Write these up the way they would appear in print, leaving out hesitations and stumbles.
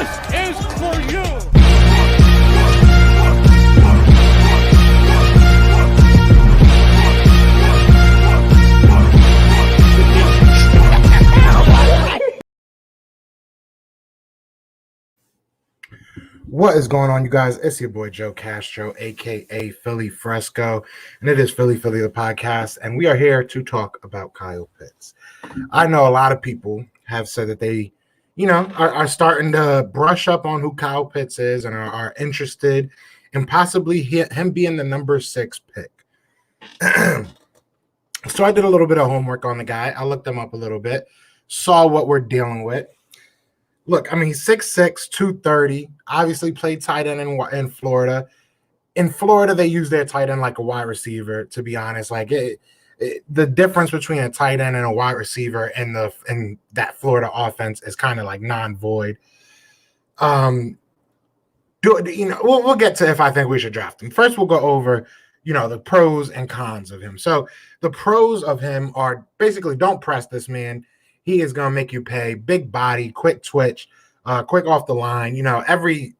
This is for you. What is going on, you guys? It's your boy Joe Castro, aka Philly Fresco, and it is Philly the podcast, and we are here to talk about Kyle Pitts. I know a lot of people have said that they, are starting to brush up on who Kyle Pitts is and are interested in possibly him being the number 6 pick. So I did a little bit of homework on the guy. I looked him up a little bit, saw what we're dealing with. Look, I mean, he's 6'6", 230, obviously played tight end in Florida. In Florida, they use their tight end like a wide receiver, to be honest. Like the difference between a tight end and a wide receiver in that Florida offense is kind of like non-void. We'll get to if I think we should draft him. First, we'll go over, the pros and cons of him. So the pros of him are basically don't press this man. He is going to make you pay. Big body, quick twitch, quick off the line. Every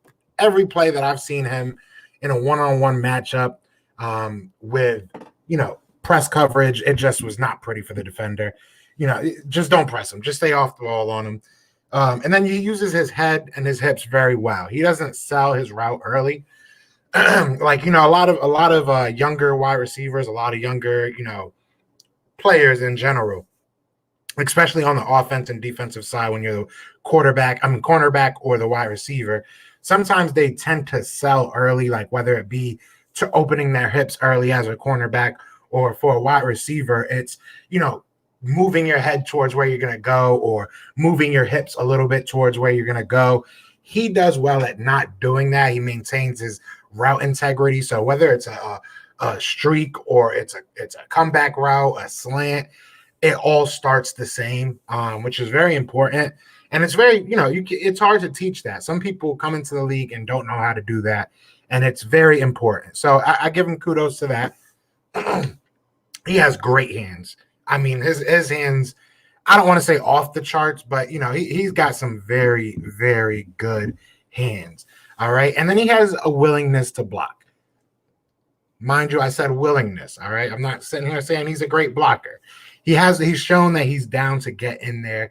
play that I've seen him in a one-on-one matchup with, press coverage, it just was not pretty for the defender. Just don't press him. Just stay off the ball on him. And then he uses his head and his hips very well. He doesn't sell his route early. A lot of younger wide receivers, a lot of younger, players in general, especially on the offense and defensive side, when you're the cornerback or the wide receiver, sometimes they tend to sell early, like whether it be to opening their hips early as a cornerback or for a wide receiver, it's, moving your head towards where you're going to go or moving your hips a little bit towards where you're going to go. He does well at not doing that. He maintains his route integrity. So whether it's a streak or it's a comeback route, a slant, it all starts the same, which is very important. And it's very, it's hard to teach that. Some people come into the league and don't know how to do that. And it's very important. So I give him kudos to that. He has great hands. I mean, his hands, I don't want to say off the charts, but, he's got some very, very good hands. All right. And then he has a willingness to block. Mind you, I said willingness. All right. I'm not sitting here saying he's a great blocker. He's shown that he's down to get in there,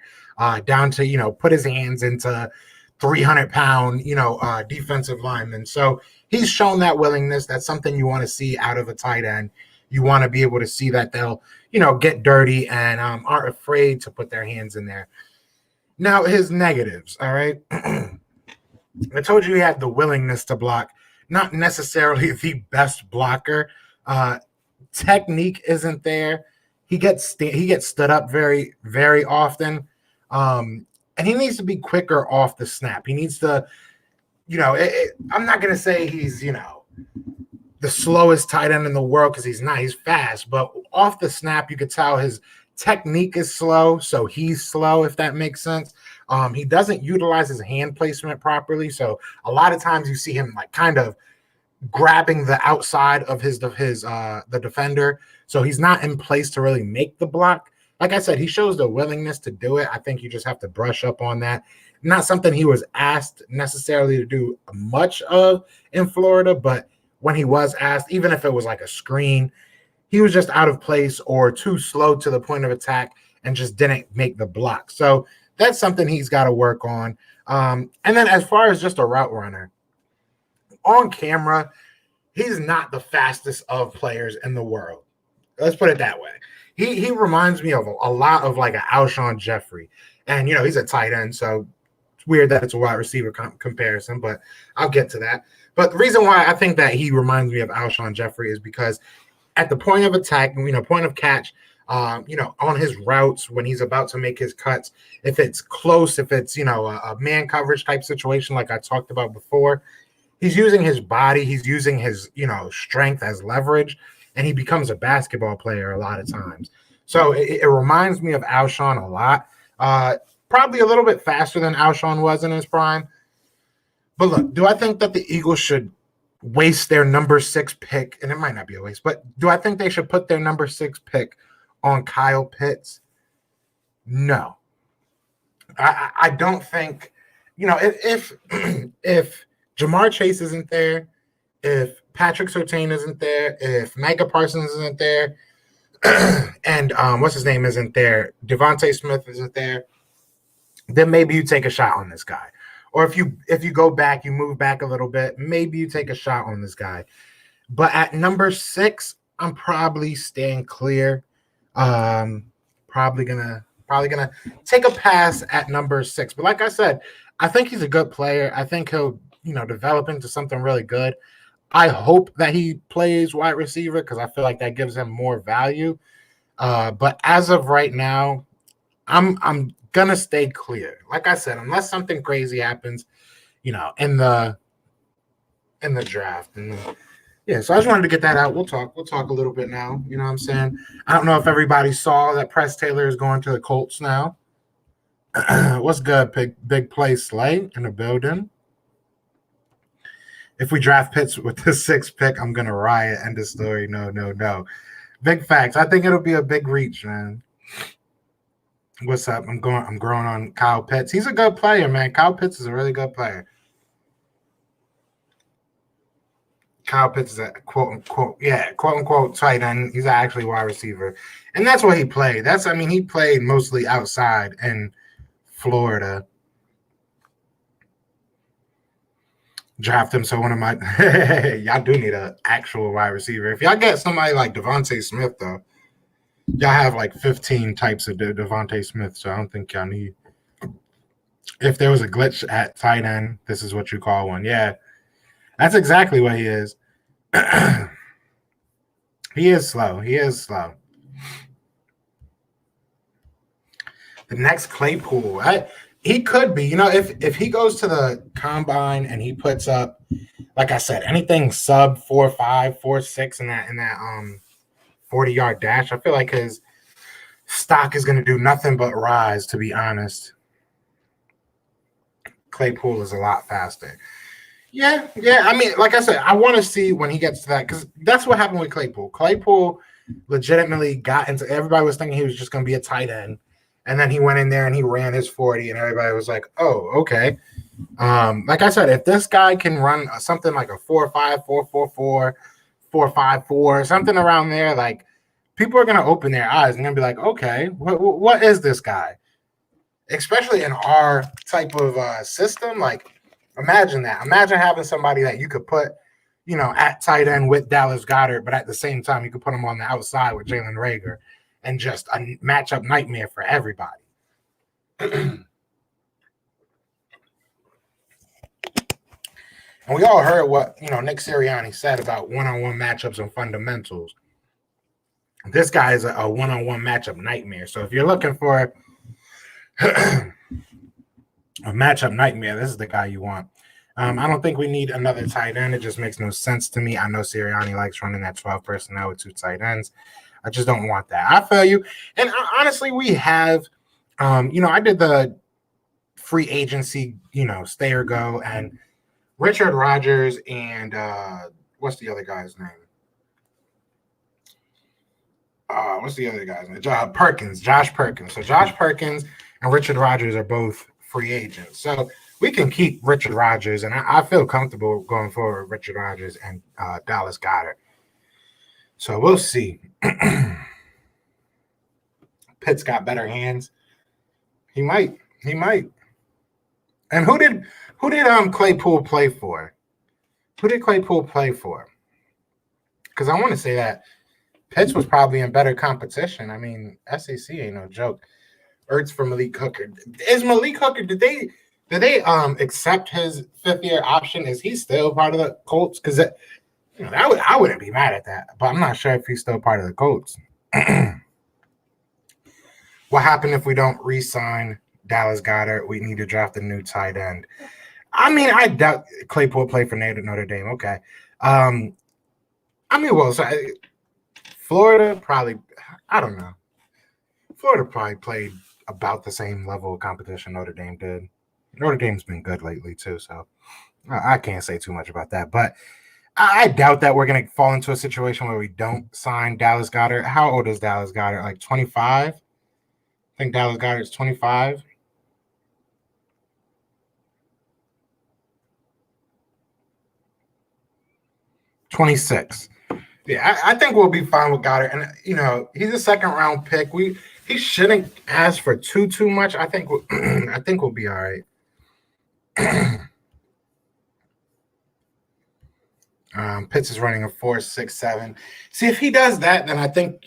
down to, put his hands into 300-pound, defensive linemen. So he's shown that willingness. That's something you want to see out of a tight end. You want to be able to see that they'll, get dirty and aren't afraid to put their hands in there. Now, his negatives, all right? I told you he had the willingness to block, not necessarily the best blocker. Technique isn't there. He gets stood up very, very often. And he needs to be quicker off the snap. He needs to, I'm not going to say he's, the slowest tight end in the world because he's not. He's fast. But off the snap, you could tell his technique is slow. So he's slow, if that makes sense. He doesn't utilize his hand placement properly. So a lot of times you see him like kind of grabbing the outside of the defender. So he's not in place to really make the block. Like I said, he shows the willingness to do it. I think you just have to brush up on that. Not something he was asked necessarily to do much of in Florida, but when he was asked, even if it was like a screen, he was just out of place or too slow to the point of attack and just didn't make the block. So that's something he's got to work on. And then as far as just a route runner, on camera, he's not the fastest of players in the world. Let's put it that way. He reminds me of a lot of like an Alshon Jeffrey. And, he's a tight end, so it's weird that it's a wide receiver comparison, but I'll get to that. But the reason why I think that he reminds me of Alshon Jeffrey is because at the point of attack, point of catch, on his routes when he's about to make his cuts, if it's close, if it's, a man coverage type situation like I talked about before, he's using his body, he's using his, strength as leverage, and he becomes a basketball player a lot of times. So it reminds me of Alshon a lot. Probably a little bit faster than Alshon was in his prime. But look, do I think that the Eagles should waste their number 6 pick? And it might not be a waste, but do I think they should put their number 6 pick on Kyle Pitts? No. I don't think if Jamar Chase isn't there, if Patrick Surtain isn't there, if Micah Parsons isn't there, and what's his name isn't there, Devontae Smith isn't there, then maybe you take a shot on this guy. Or if you go back, you move back a little bit, maybe you take a shot on this guy. But at number 6, I'm probably staying clear. Probably gonna take a pass at number 6. But like I said, I think he's a good player. I think he'll develop into something really good. I hope that he plays wide receiver because I feel like that gives him more value. But as of right now, I'm gonna stay clear. Like I said, unless something crazy happens, in the draft. And yeah, so I just wanted to get that out. We'll talk a little bit now. You know what I'm saying? I don't know if everybody saw that Press Taylor is going to the Colts now. What's good, big play Slay in the building? If we draft Pitts with the 6th pick, I'm gonna riot. End of story. No. Big facts. I think it'll be a big reach, man. What's up? I'm growing on Kyle Pitts. He's a good player, man. Kyle Pitts is a really good player. Kyle Pitts is a quote unquote tight end. He's actually wide receiver. And that's what he played. He played mostly outside in Florida. Draft him. So one of my y'all do need an actual wide receiver. If y'all get somebody like Devontae Smith, though, y'all have like 15 types of Devontae Smith. So I don't think y'all need. If there was a glitch at tight end, this is what you call one. Yeah. That's exactly what he is. He is slow. The next Claypool. He could be. If he goes to the combine and he puts up, like I said, anything sub 4.5, 4.6 in that 40-yard dash, I feel like his stock is going to do nothing but rise, to be honest. Claypool is a lot faster. Yeah. Like I said, I want to see when he gets to that because that's what happened with Claypool. Claypool legitimately got into. Everybody was thinking he was just going to be a tight end, and then he went in there and he ran his 40, and everybody was like, "Oh, okay." Like I said, if this guy can run something like a 4.5, 4.44, 4.54, something around there, like people are going to open their eyes and going to be like, "Okay, what is this guy?" Especially in our type of system, like. Imagine that. Imagine having somebody that you could put, at tight end with Dallas Goedert, but at the same time, you could put him on the outside with Jalen Reagor and just a matchup nightmare for everybody. And we all heard what, Nick Sirianni said about one-on-one matchups and fundamentals. This guy is a one-on-one matchup nightmare. So if you're looking for a matchup nightmare, this is the guy you want. I don't think we need another tight end. It just makes no sense to me. I know Sirianni likes running that 12 personnel with 2 tight ends. I just don't want that. I feel you. And honestly, we have, I did the free agency, stay or go, and Richard Rodgers and what's the other guy's name? Perkins, Josh Perkins. So Josh Perkins and Richard Rodgers are both free agents. So we can keep Richard Rodgers, and I feel comfortable going forward with Richard Rodgers and Dallas Goedert. So we'll see. Pitt's got better hands. He might. And who did Claypool play for? Who did Claypool play for? Because I want to say that Pitts was probably in better competition. SEC ain't no joke. Ertz for Malik Hooker. Is Malik Hooker? Did they accept his 5th-year option? Is he still part of the Colts? Because I wouldn't be mad at that, but I'm not sure if he's still part of the Colts. What happened if we don't re-sign Dallas Goedert? We need to draft a new tight end. I doubt Claypool played for Notre Dame. Okay. Florida probably. I don't know. Florida probably played about the same level of competition Notre Dame did. Notre Dame's been good lately too, so I can't say too much about that. But I doubt that we're going to fall into a situation where we don't sign Dallas Goedert. How old is Dallas Goedert? Like 25? I think Dallas Goedert's 25. 26. Yeah, I think we'll be fine with Goddard. And, he's a second-round pick. He shouldn't ask for too much. I think I think we'll be all right. Pitts is running a 4.67. See, if he does that, then I think,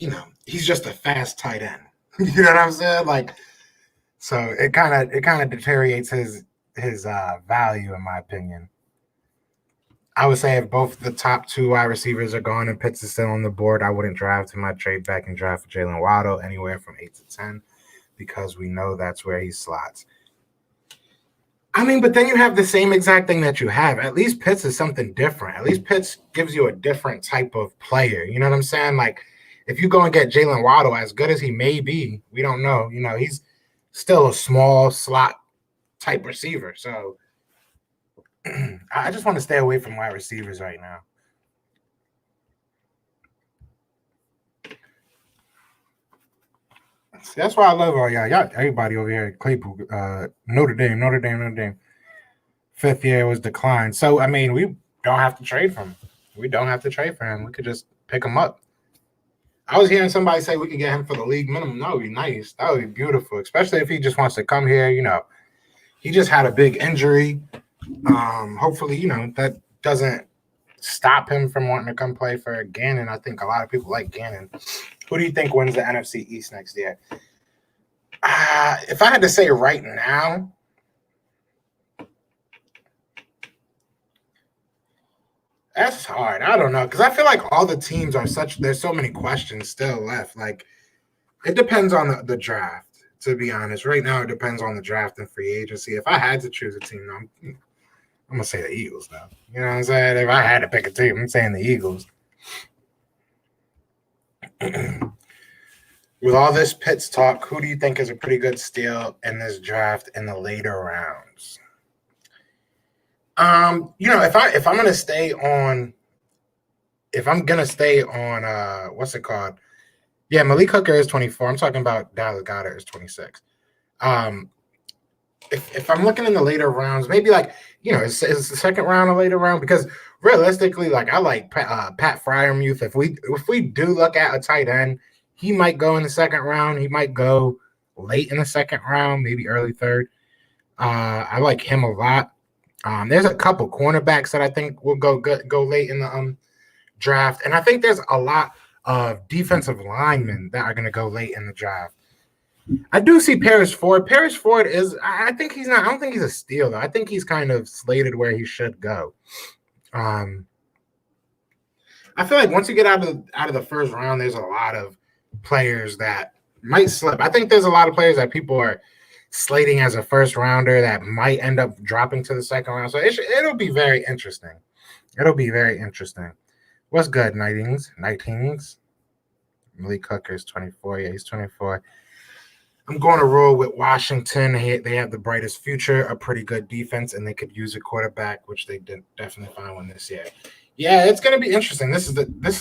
he's just a fast tight end. You know what I'm saying? Like, so it kind of deteriorates his value, in my opinion. I would say if both the top two wide receivers are gone and Pitts is still on the board, I wouldn't draft him. I'd trade back and draft for Jalen Waddle anywhere from 8 to 10 because we know that's where he slots. I mean, but then you have the same exact thing that you have. At least Pitts is something different. At least Pitts gives you a different type of player. You know what I'm saying? Like, if you go and get Jalen Waddle, as good as he may be, we don't know. He's still a small slot type receiver. So I just want to stay away from wide receivers right now. See, that's why I love all y'all. Everybody over here at Claypool, Notre Dame. 5th year was declined. So, I mean, we don't have to trade for him. We don't have to trade for him. We could just pick him up. I was hearing somebody say we could get him for the league minimum. That would be nice. That would be beautiful, especially if he just wants to come here. He just had a big injury. Hopefully, that doesn't stop him from wanting to come play for Gannon. I think a lot of people like Gannon. Who do you think wins the NFC East next year? If I had to say right now, that's hard. I don't know, because I feel like all the teams are there's so many questions still left. Like, it depends on the draft, to be honest. Right now, it depends on the draft and free agency. If I had to choose a team, I'm going to say the Eagles, though. You know what I'm saying? If I had to pick a team, I'm saying the Eagles. With all this Pitts talk, who do you think is a pretty good steal in this draft in the later rounds? If I'm gonna stay on, what's it called? Yeah, Malik Hooker is 24. I'm talking about Dallas Goedert is 26. If I'm looking in the later rounds, maybe is the second round a later round? Because realistically, I like Pat Freiermuth. If we do look at a tight end, he might go in the second round. He might go late in the second round, maybe early third. I like him a lot. There's a couple cornerbacks that I think will go late in the draft, and I think there's a lot of defensive linemen that are going to go late in the draft. I do see Paris Ford. Paris Ford I don't think he's a steal, though. I think he's kind of slated where he should go. I feel like once you get out of the first round, there's a lot of players that might slip. I think there's a lot of players that people are slating as a first rounder that might end up dropping to the second round. So it'll be very interesting. What's good, Nightings? Malik Hooker is 24. Yeah, he's 24. I'm going to roll with Washington. They have the brightest future, a pretty good defense, and they could use a quarterback, which they did definitely find one this year. Yeah, it's going to be interesting. This is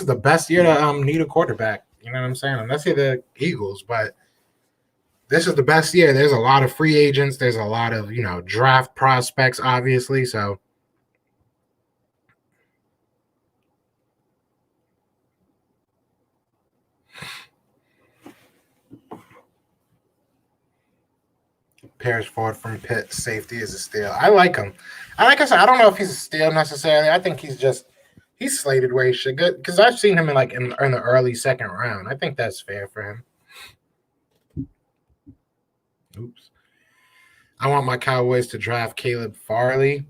the best year to need a quarterback. You know what I'm saying? Unless you're the Eagles, but this is the best year. There's a lot of free agents. There's a lot of, draft prospects, obviously. So Paris Ford from Pitt, safety is a steal. I like him. Like I said, I don't know if he's a steal necessarily. I think he's slated where he should go, because I've seen him in the early second round. I think that's fair for him. Oops. I want my Cowboys to draft Caleb Farley.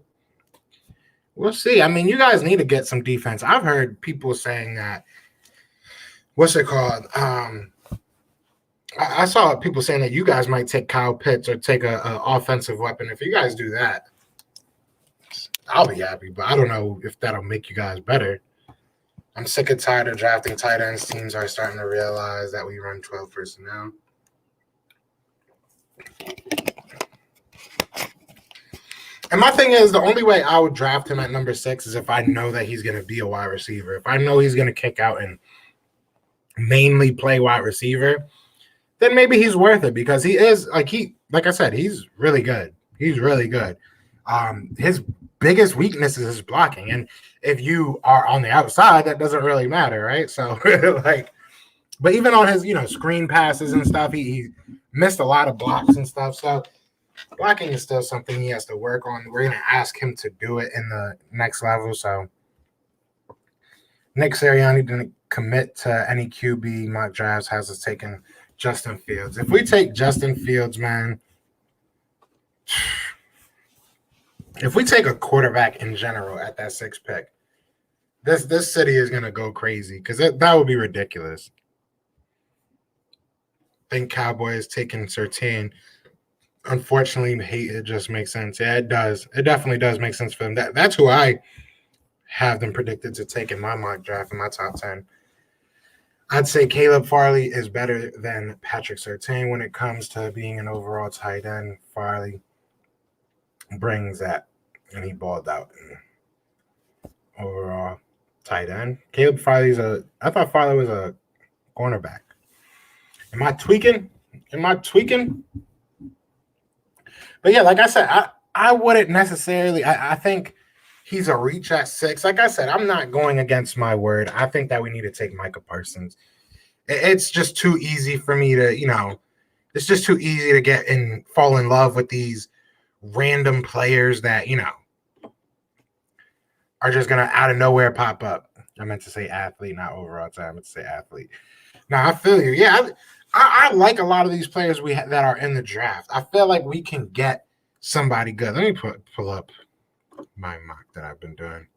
We'll see. I mean, you guys need to get some defense. I've heard people saying that. What's it called? I saw people saying that you guys might take Kyle Pitts or take an offensive weapon. If you guys do that, I'll be happy. But I don't know if that'll make you guys better. I'm sick and tired of drafting tight ends. Teams are starting to realize that we run 12 personnel. And my thing is, the only way I would draft him at number 6 is if I know that he's going to be a wide receiver. If I know he's going to kick out and mainly play wide receiver, then maybe he's worth it, because he is like I said, he's really good. He's really good. His biggest weakness is his blocking. And if you are on the outside, that doesn't really matter, right? So like, but even on his, screen passes and stuff, he missed a lot of blocks and stuff. So blocking is still something he has to work on. We're gonna ask him to do it in the next level. So Nick Sirianni didn't commit to any QB mock drafts, has us taking Justin Fields. If we take Justin Fields, man, if we take a quarterback in general at that 6th pick, this city is gonna go crazy because that would be ridiculous. I think Cowboys taking Surtain. Unfortunately, it just makes sense. Yeah, it does. It definitely does make sense for them. That's who I have them predicted to take in my mock draft in my top 10. I'd say Caleb Farley is better than Patrick Surtain when it comes to being an overall tight end. Farley brings that, and he balled out in overall tight end. Caleb Farley's I thought Farley was a cornerback. Am I tweaking? But yeah, like I said, I wouldn't necessarily. I think he's a reach at 6. Like I said, I'm not going against my word. I think that we need to take Micah Parsons. It's just too easy for me to, it's just too easy to get and fall in love with these random players that, are just going to out of nowhere pop up. I meant to say athlete, not overall time. I meant to say athlete. Now, I feel you. Yeah, I like a lot of these players that are in the draft. I feel like we can get somebody good. Let me pull up my mock that I've been doing.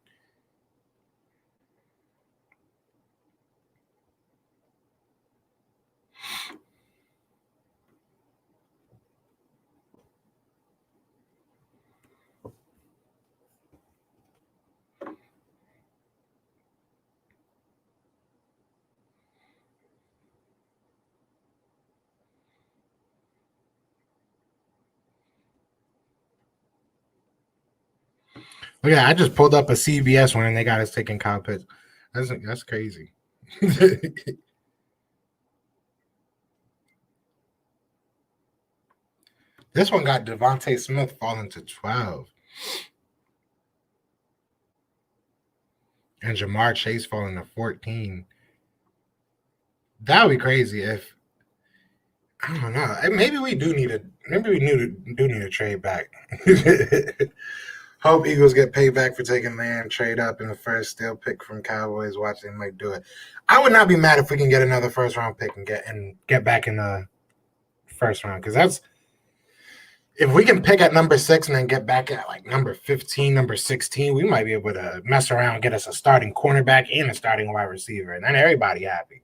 Look at that. I just pulled up a CBS one and they got us taking Kyle Pitts. That's crazy. This one got Devontae Smith falling to 12. And Jamar Chase falling to 14. That would be crazy if, I don't know. Maybe we do need to trade back. Hope Eagles get paid back for taking land, trade up in the first, still pick from Cowboys. Watch them might do it. I would not be mad if we can get another first round pick and get back in the first round, because that's, if we can pick at number 6 and then get back at like number 15, number 16, we might be able to mess around and get us a starting cornerback and a starting wide receiver, and then everybody happy.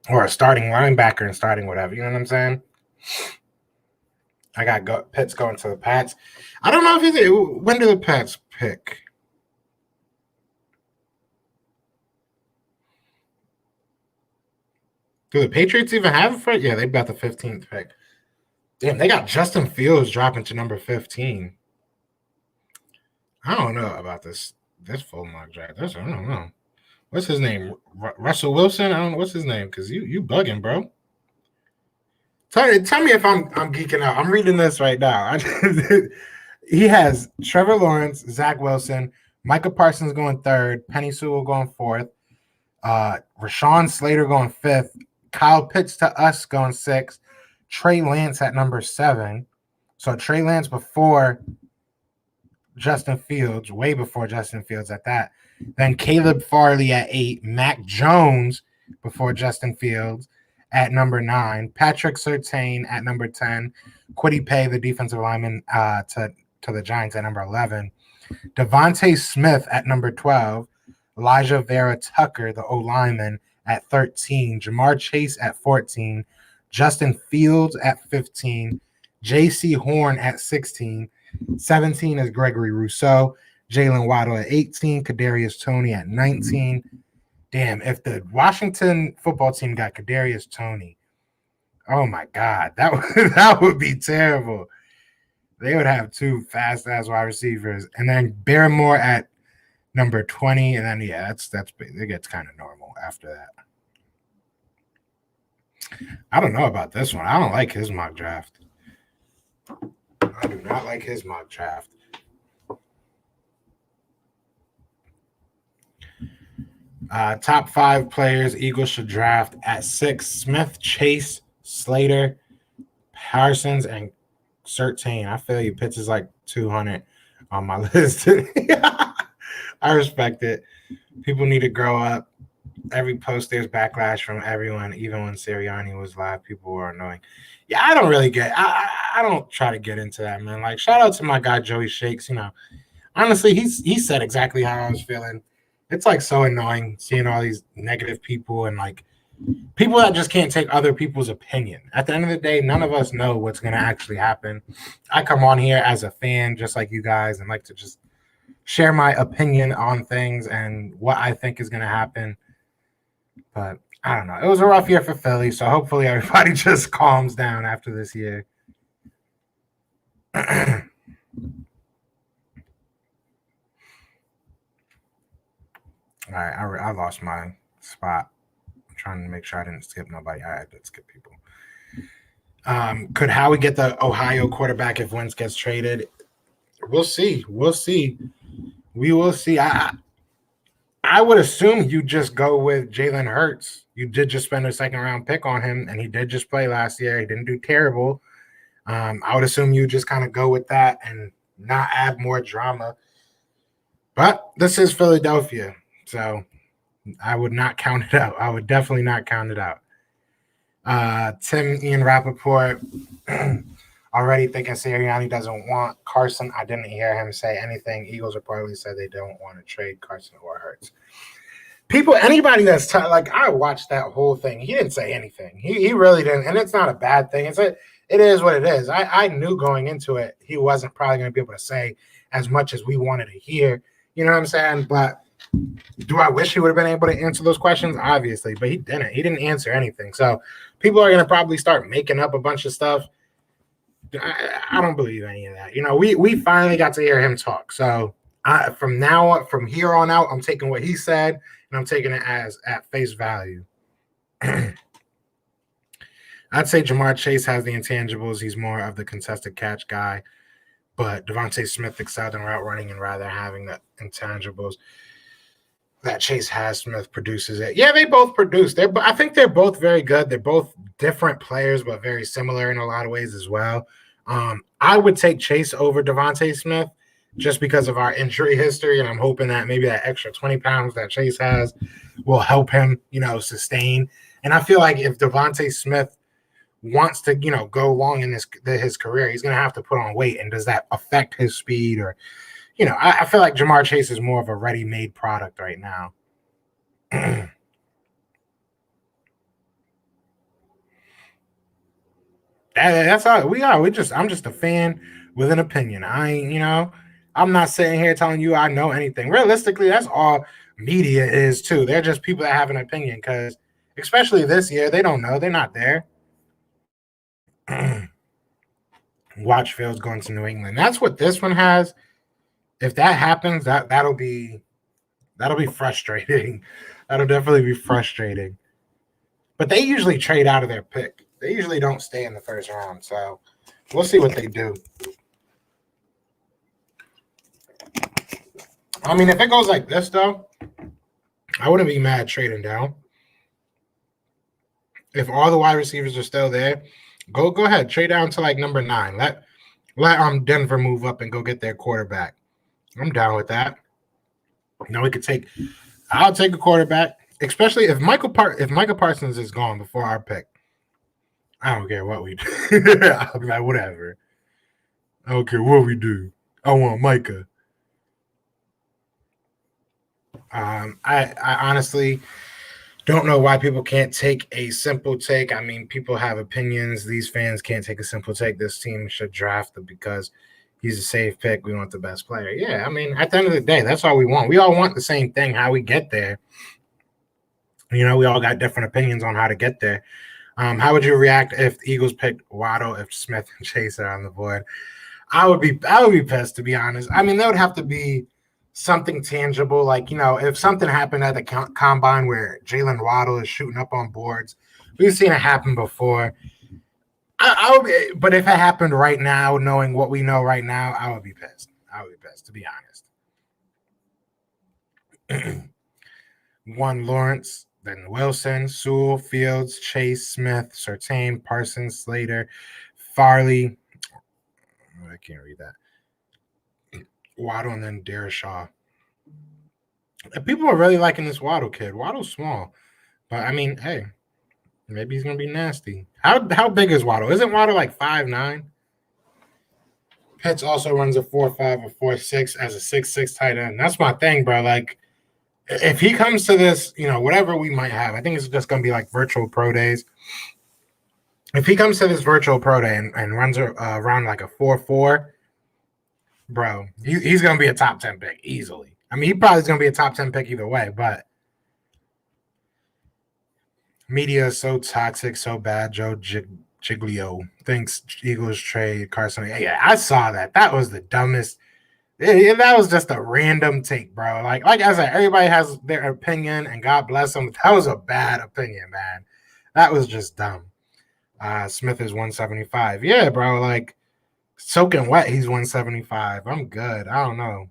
Or a starting linebacker and starting whatever. You know what I'm saying? I got Pitts going to the Pats. I don't know if when do the Pats pick? Do the Patriots even have it for it? Yeah, they've got the 15th pick. Damn, they got Justin Fields dropping to number 15. I don't know about this full mock draft. I don't know. What's his name? Russell Wilson? I don't know what's his name, because you bugging, bro. Tell me if I'm geeking out. I'm reading this right now. He has Trevor Lawrence, Zach Wilson, Micah Parsons going 3rd, Penei Sewell going 4th, Rashawn Slater going 5th, Kyle Pitts to us going 6th, Trey Lance at number 7. So Trey Lance before Justin Fields, way before Justin Fields at that. Then Caleb Farley at 8, Mac Jones before Justin Fields at number 9, Patrick Surtain at number 10, Kwity Paye, the defensive lineman, to the Giants at number 11, Devontae Smith at number 12, Elijah Vera Tucker, the O-lineman, at 13, Jamar Chase at 14, Justin Fields at 15, J.C. Horn at 16, 17 is Gregory Rousseau, Jalen Waddle at 18, Kadarius Toney at 19. Damn, if the Washington football team got Kadarius Toney, oh my God, that would be terrible. They would have 2 fast-ass wide receivers, and then Barrymore at number 20, and then that's it gets kind of normal after that. I don't know about this one. I don't like his mock draft. I do not like his mock draft. Top 5 players Eagles should draft at 6: Smith, Chase, Slater, Parsons, and 13. I feel you. Pitts is like 200 on my list. I respect it. People need to grow up. Every post there's backlash from everyone. Even when Sirianni was live, people were annoying. Yeah, I don't really get. I don't try to get into that, man. Like, shout out to my guy Joey Shakes. Honestly, he said exactly how I was feeling. It's like so annoying seeing all these negative people and like people that just can't take other people's opinion. At the end of the day, none of us know what's going to actually happen. I come on here as a fan, just like you guys, and like to just share my opinion on things and what I think is going to happen. But I don't know. It was a rough year for Philly, so hopefully everybody just calms down after this year. All right, I lost my spot. I'm trying to make sure I didn't skip nobody. I did skip people. Could Howie get the Ohio quarterback if Wentz gets traded? We'll see. We will see. I would assume you just go with Jalen Hurts. You did just spend a second round pick on him, and he did just play last year. He didn't do terrible. I would assume you just kind of go with that and not add more drama. But this is Philadelphia, so I would not count it out. I would definitely not count it out. Tim Ian Rappaport already thinking Sirianni doesn't want Carson. I didn't hear him say anything. Eagles reportedly said they don't want to trade Carson or Hurts. Anybody that's like, I watched that whole thing. He didn't say anything. He really didn't, and it's not a bad thing. It is what it is. I knew going into it he wasn't probably going to be able to say as much as we wanted to hear. You know what I'm saying? But do I wish he would have been able to answer those questions? Obviously, but he didn't. He didn't answer anything. So people are going to probably start making up a bunch of stuff. I don't believe any of that. We finally got to hear him talk. So from here on out, I'm taking what he said and I'm taking it as at face value. I'd say Jamar Chase has the intangibles. He's more of the contested catch guy, but Devontae Smith excelled in route running and rather having the intangibles that Chase has. Smith produces it. Yeah, they both produce. I think they're both very good. They're both different players, but very similar in a lot of ways as well. I would take Chase over Devontae Smith just because of our injury history, and I'm hoping that maybe that extra 20 pounds that Chase has will help him, sustain. And I feel like if Devontae Smith wants to, go long in his career, he's going to have to put on weight. And does that affect his speed? Or, I feel like Jamar Chase is more of a ready-made product right now. That's all we are. I'm just a fan with an opinion. I ain't, I'm not sitting here telling you I know anything. Realistically, that's all media is too. They're just people that have an opinion because, especially this year, they don't know. They're not there. Watch Fields going to New England. That's what this one has. If that happens, that'll be frustrating. That'll definitely be frustrating. But they usually trade out of their pick. They usually don't stay in the first round. So we'll see what they do. I mean, if it goes like this, though, I wouldn't be mad trading down. If all the wide receivers are still there, go ahead, trade down to like number 9. Let Denver move up and go get their quarterback. I'm down with that. I'll take a quarterback, especially if Michael Parsons is gone before our pick. I don't care what we do. I'll be like, whatever. I don't care what we do. I want Micah. I honestly don't know why people can't take a simple take. I mean, people have opinions. These fans can't take a simple take. This team should draft him because he's a safe pick. We want the best player. Yeah, I mean, at the end of the day, that's all we want. We all want the same thing. How we get there, we all got different opinions on how to get there. How would you react if the Eagles picked Waddle if Smith and Chase are on the board? I would be pissed, to be honest. I mean, there would have to be something tangible, like, if something happened at the combine where Jalen Waddle is shooting up on boards. We've seen it happen before. But if it happened right now, knowing what we know right now, I would be pissed. To be honest. One Lawrence, then Wilson, Sewell, Fields, Chase, Smith, Surtain, Parsons, Slater, Farley. I can't read that. Waddle, and then Derishaw. People are really liking this Waddle kid. Waddle's small, but I mean, hey, maybe he's gonna be nasty. How big is Waddle? Isn't Waddle like 5'9"? Pitts also runs a 4.5 or 4.6 as a 6'6" tight end. That's my thing, bro. Like, if he comes to this, whatever we might have, I think it's just gonna be like virtual pro days. If he comes to this virtual pro day and runs around like a 4.4, bro, he's gonna be a top 10 pick easily. I mean, he probably is gonna be a top 10 pick either way, but media is so toxic, so bad. Joe Giglio thinks Eagles trade Carson. Yeah, I saw that. That was the dumbest. That was just a random take, bro. Like I said, everybody has their opinion, and God bless them. That was a bad opinion, man. That was just dumb. Smith is 175. Yeah, bro. Like soaking wet, he's 175. I'm good. I don't know.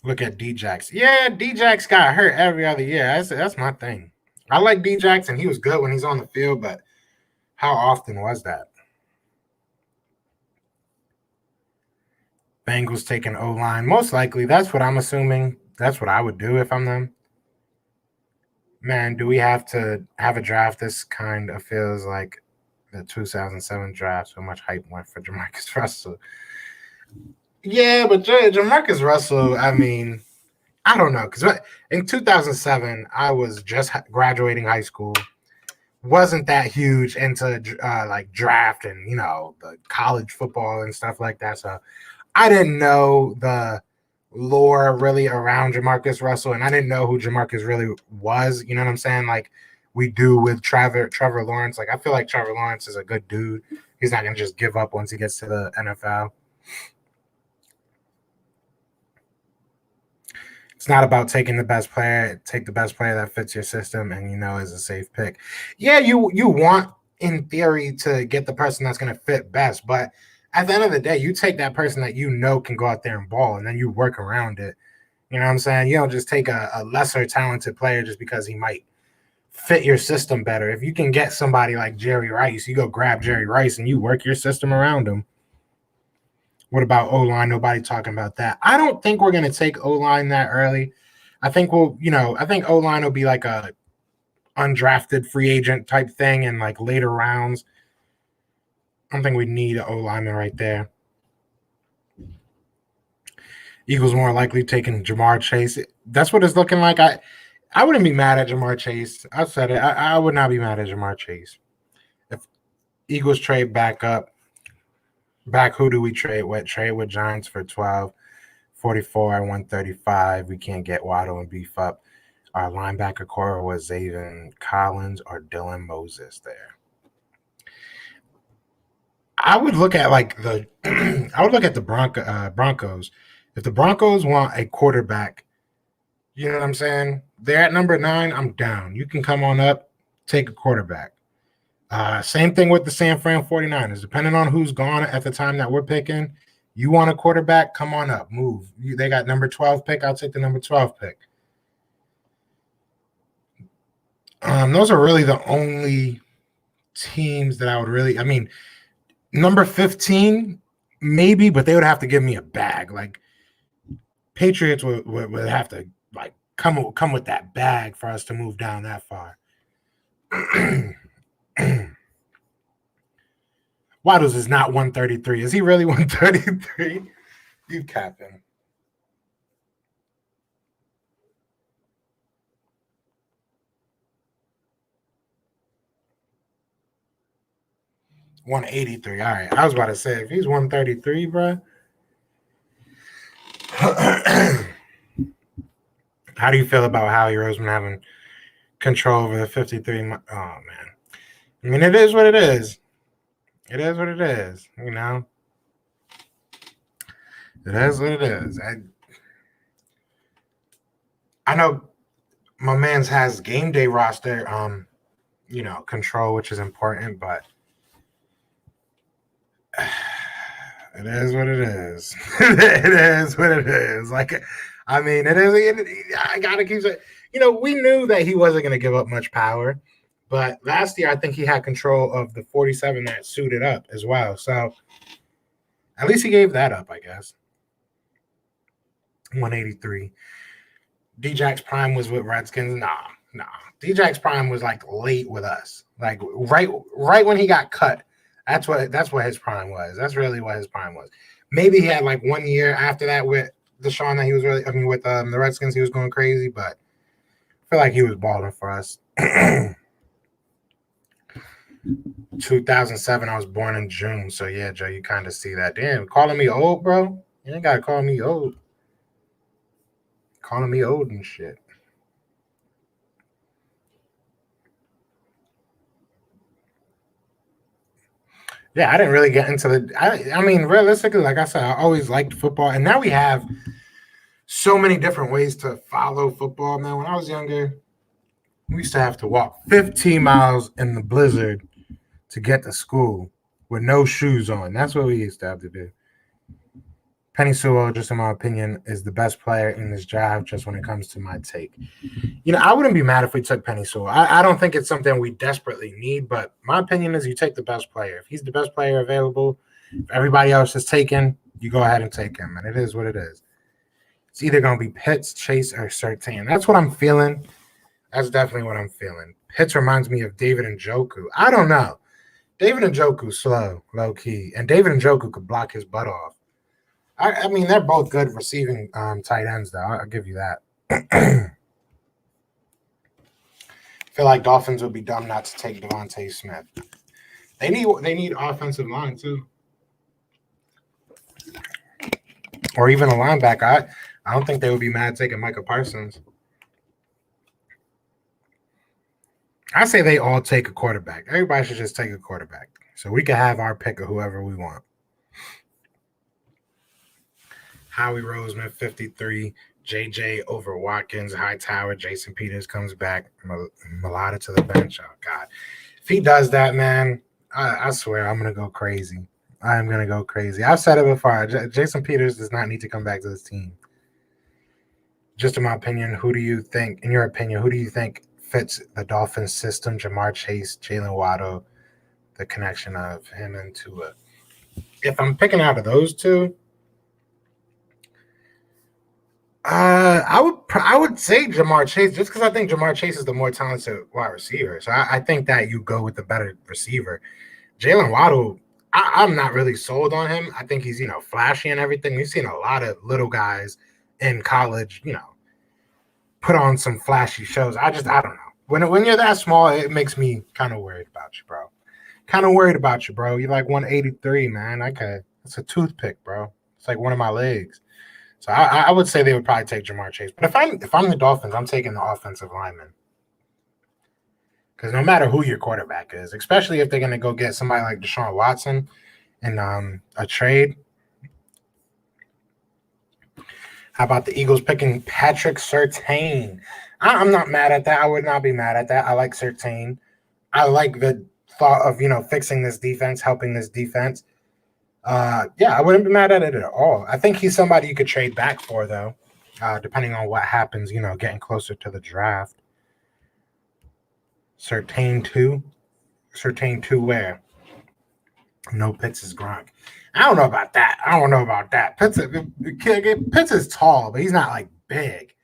Look at Djax. Yeah, Djax got hurt every other year. That's my thing. I like Djax, and he was good when he's on the field, but how often was that? Bengals taking O-line. Most likely, that's what I'm assuming. That's what I would do if I'm them. Man, do we have to have a draft? This kind of feels like the 2007 draft. So much hype went for Jamarcus Russell. Yeah, but Jamarcus Russell, I mean, I don't know. Because in 2007, I was just graduating high school. Wasn't that huge into like draft and, the college football and stuff like that. So I didn't know the lore really around Jamarcus Russell, and I didn't know who Jamarcus really was. You know what I'm saying? Like we do with Trevor Lawrence. Like I feel like Trevor Lawrence is a good dude. He's not gonna just give up once he gets to the NFL. It's not about taking the best player. Take the best player that fits your system and is a safe pick. Yeah, you want in theory to get the person that's going to fit best, but at the end of the day, you take that person that can go out there and ball, and then you work around it. You know what I'm saying? You don't just take a lesser talented player just because he might fit your system better. If you can get somebody like Jerry Rice, you go grab Jerry Rice and you work your system around him. What about O-line? Nobody talking about that. I don't think we're going to take O-line that early. I think I think O-line will be like a undrafted free agent type thing in like later rounds. I don't think we need an O-lineman right there. Eagles more likely taking Jamar Chase. That's what it's looking like. I wouldn't be mad at Jamar Chase. I said it. I would not be mad at Jamar Chase. If Eagles trade back, who do we trade with? Trade with Giants for 12, 44, and 135. We can't get Waddle and beef up our linebacker core was Zaven Collins or Dylan Moses there. I would look at the Broncos. If the Broncos want a quarterback, you know what I'm saying? They're at number 9. I'm down. You can come on up, take a quarterback. Same thing with the San Fran 49ers. Depending on who's gone at the time that we're picking, you want a quarterback, come on up, move. They got number 12 pick. I'll take the number 12 pick. Those are really the only teams that I would really. I mean, number 15, maybe, but they would have to give me a bag. Like Patriots would have to like come with that bag for us to move down that far. Waddles is not 133. Is he really 133? You capping. $183. All right. I was about to say, if he's 133, bro. How do you feel about Howie Roseman having control over the 53? Oh, man. I mean, it is what it is. It is what it is, It is what it is. I know my man's has game day roster control, which is important, but it is what it is. It is what it is. Like, I mean, it is. I gotta keep saying. We knew that he wasn't going to give up much power, but last year I think he had control of the 47 that suited up as well. So at least he gave that up, I guess. 183. D-Jack's prime was with Redskins. Nah. D-Jack's prime was like late with us, like right when he got cut. That's what his prime was. That's really what his prime was. Maybe he had like 1 year after that with Deshaun that he was with the Redskins, he was going crazy, but I feel like he was balling for us. 2007, I was born in June, so yeah, Joe, you kind of see that. Damn, calling me old, bro? You ain't gotta call me old. Calling me old and shit. Yeah, I didn't really get into I mean, realistically, like I said, I always liked football, and now we have so many different ways to follow football, man. When I was younger, we used to have to walk 15 miles in the blizzard to get to school with no shoes on. That's what we used to have to do. Penny Sewell, just in my opinion, is the best player in this draft, just when it comes to my take. I wouldn't be mad if we took Penny Sewell. I don't think it's something we desperately need, but my opinion is you take the best player. If he's the best player available, if everybody else is taken, you go ahead and take him, and it is what it is. It's either going to be Pitts, Chase, or Surtain. That's what I'm feeling. That's definitely what I'm feeling. Pitts reminds me of David Njoku. I don't know. David Njoku's slow, low-key, and David Njoku could block his butt off. I mean, they're both good receiving tight ends, though. I'll give you that. I feel like Dolphins would be dumb not to take Devontae Smith. They need offensive line, too. Or even a linebacker. I don't think they would be mad taking Micah Parsons. I say they all take a quarterback. Everybody should just take a quarterback. So we can have our pick of whoever we want. Howie Roseman, 53. JJ over Watkins. Hightower. Jason Peters comes back. Mulata to the bench. Oh, God. If he does that, man, I swear I'm going to go crazy. I'm going to go crazy. I've said it before. Jason Peters does not need to come back to this team. Just in my opinion, in your opinion, who do you think fits the Dolphins system? Jamar Chase, Jalen Waddle, the connection of him and Tua. If I'm picking out of those two, I would say Jamar Chase, just because I think Jamar Chase is the more talented wide receiver. So I think that you go with the better receiver. Jalen Waddle, I'm not really sold on him. I think he's flashy and everything. We've seen a lot of little guys in college, put on some flashy shows. I don't know. When you're that small, it makes me kind of worried about you, bro. You're like 183, man. It's a toothpick, bro. It's like one of my legs. So I would say they would probably take Jamar Chase. But if I'm the Dolphins, I'm taking the offensive lineman. Because no matter who your quarterback is, especially if they're going to go get somebody like Deshaun Watson in a trade. How about the Eagles picking Patrick Surtain? I'm not mad at that. I would not be mad at that. I like Surtain. I like the thought of, fixing this defense, helping this defense. Yeah, I wouldn't be mad at it at all. I think he's somebody you could trade back for, though, depending on what happens, getting closer to the draft. Surtain 2? Surtain 2 where? No, Pitts is Gronk. I don't know about that. Pitts is tall, but he's not like big.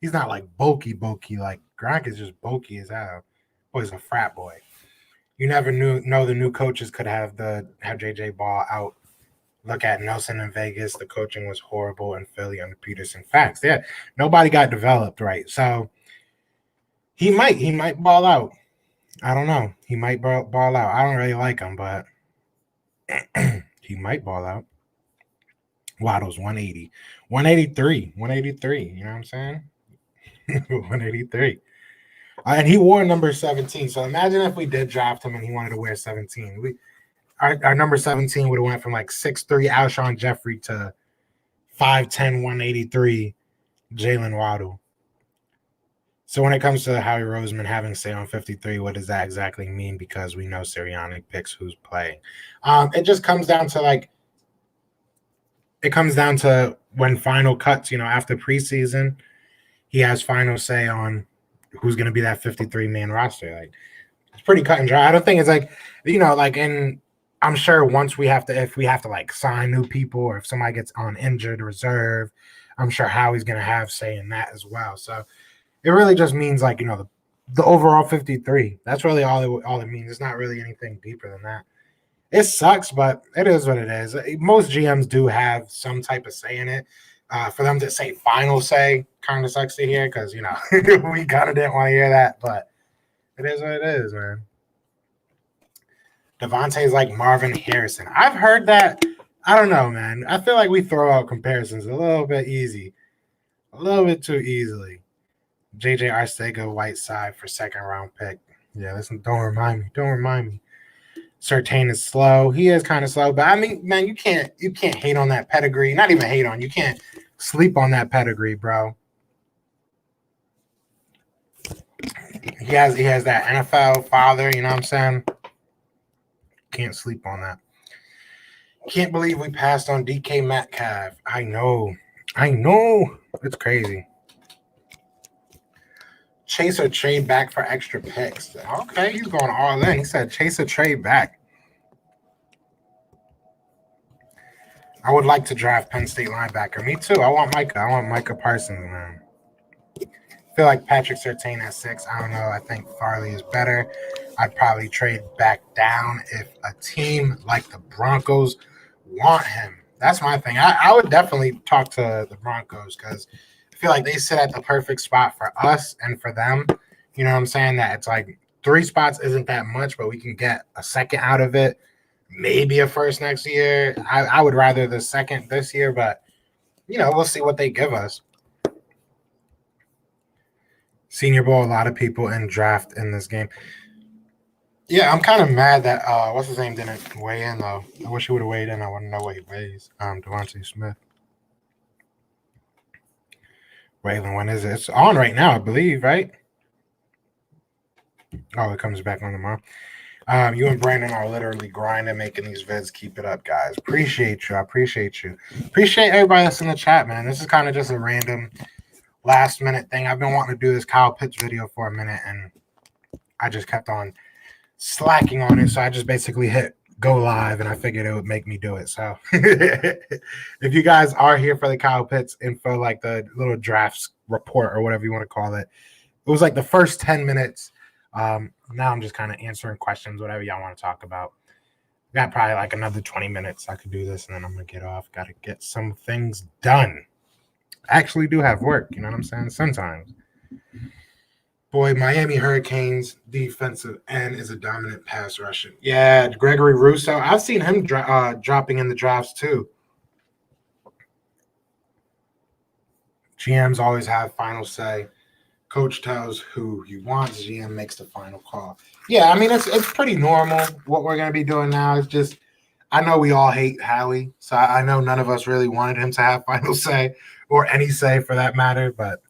He's not like bulky. Like Gronk is just bulky as hell. Boy's a frat boy. You never know the new coaches could have JJ Ball out. Look at Nelson in Vegas. The coaching was horrible in Philly under Peterson. Facts. Yeah, nobody got developed right. So he might ball out. I don't know. He might ball out. I don't really like him, but he might ball out. Waddle's 180. 183. 183. You know what I'm saying? 183. And he wore number 17. So imagine if we did draft him and he wanted to wear 17. Our number 17 would have went from like 6'3" Alshon Jeffrey to 5'10", 183 Jalen Waddle. So when it comes to Howie Roseman having say on 53, what does that exactly mean? Because we know Sirianni picks who's playing. It just comes down to when final cuts, after preseason, he has final say on who's going to be that 53-man roster. Like, it's pretty cut and dry. I don't think it's I'm sure once if we have to like sign new people, or if somebody gets on injured reserve, I'm sure Howie's going to have say in that as well. So it really just means the overall 53. That's really all it means. It's not really anything deeper than that. It sucks, but it is what it is. Most GMs do have some type of say in it. For them to say final say kind of sucks to hear because, we kind of didn't want to hear that, but it is what it is, man. Devontae's like Marvin Harrison. I've heard that. I don't know, man. I feel like we throw out comparisons a little bit easy, a little bit too easily. JJ Arcega Whiteside for second round pick. Yeah, listen, don't remind me. Surtain is slow. He is kind of slow, but I mean, man, you can't hate on that pedigree. Not even hate on. You can't sleep on that pedigree, bro. He has that NFL father. You know what I'm saying? Can't sleep on that. Can't believe we passed on DK Metcalf. I know. It's crazy. Chase or trade back for extra picks. Okay, he's going all in. He said chase or trade back. I would like to draft Penn State linebacker. Me too. I want Micah Parsons, man. I feel like Patrick Surtain at 6. I don't know. I think Farley is better. I'd probably trade back down if a team like the Broncos want him. That's my thing. I would definitely talk to the Broncos because I feel like they sit at the perfect spot for us and for them. You know what I'm saying? That it's like 3 spots isn't that much, but we can get a second out of it. Maybe a first next year. I would rather the second this year, but, we'll see what they give us. Senior Bowl, a lot of people in draft in this game. Yeah, I'm kind of mad that what's his name didn't weigh in, though. I wish he would have weighed in. I want to know what he weighs. Devontae Smith. Waylon, when is it? It's on right now, I believe, right? Oh, it comes back on tomorrow. You and Brandon are literally grinding, making these vids. Keep it up, guys. Appreciate you. I appreciate you. Appreciate everybody that's in the chat, man. This is kind of just a random last-minute thing. I've been wanting to do this Kyle Pitts video for a minute, and I just kept on slacking on it, so I just basically hit go live, and I figured it would make me do it. So if you guys are here for the Kyle Pitts info, like the little drafts report or whatever you want to call it, it was like the first 10 minutes. Now I'm just kind of answering questions, whatever y'all want to talk about. Got probably like another 20 minutes. I could do this, and then I'm going to get off. Got to get some things done. I actually do have work, you know what I'm saying? Sometimes. Boy, Miami Hurricanes defensive end is a dominant pass rusher. Yeah, Gregory Rousseau. I've seen him dropping in the drafts too. GMs always have final say. Coach tells who he wants. GM makes the final call. Yeah, I mean, it's pretty normal what we're going to be doing now. It's just I know we all hate Howie, so I know none of us really wanted him to have final say or any say for that matter, but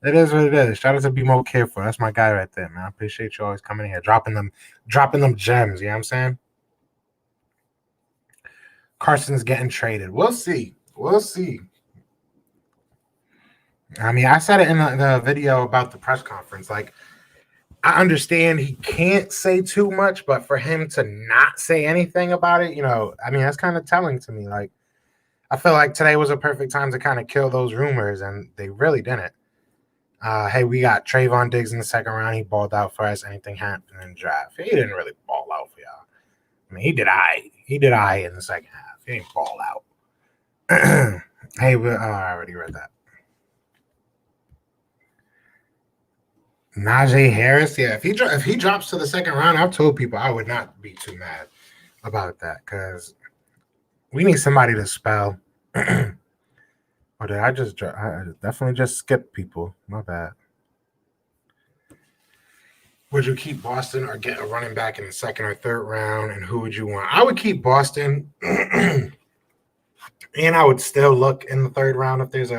it is what it is. Shout out to Be More Careful. That's my guy right there, man. I appreciate you always coming in here, dropping them gems. You know what I'm saying? Carson's getting traded. We'll see. I mean, I said it in the video about the press conference. Like, I understand he can't say too much, but for him to not say anything about it, I mean, that's kind of telling to me. Like, I feel like today was a perfect time to kind of kill those rumors, and they really didn't. Hey, we got Trayvon Diggs in the second round. He balled out for us. Anything happened in the draft? He didn't really ball out for y'all. I mean, he did I in the second half. He didn't ball out. Hey, I already read that. Najee Harris, yeah. If he drops to the second round, I've told people I would not be too mad about that because we need somebody to spell. Or did I definitely just skip people? My bad. Would you keep Boston or get a running back in the second or third round? And who would you want? I would keep Boston. And I would still look in the third round if there's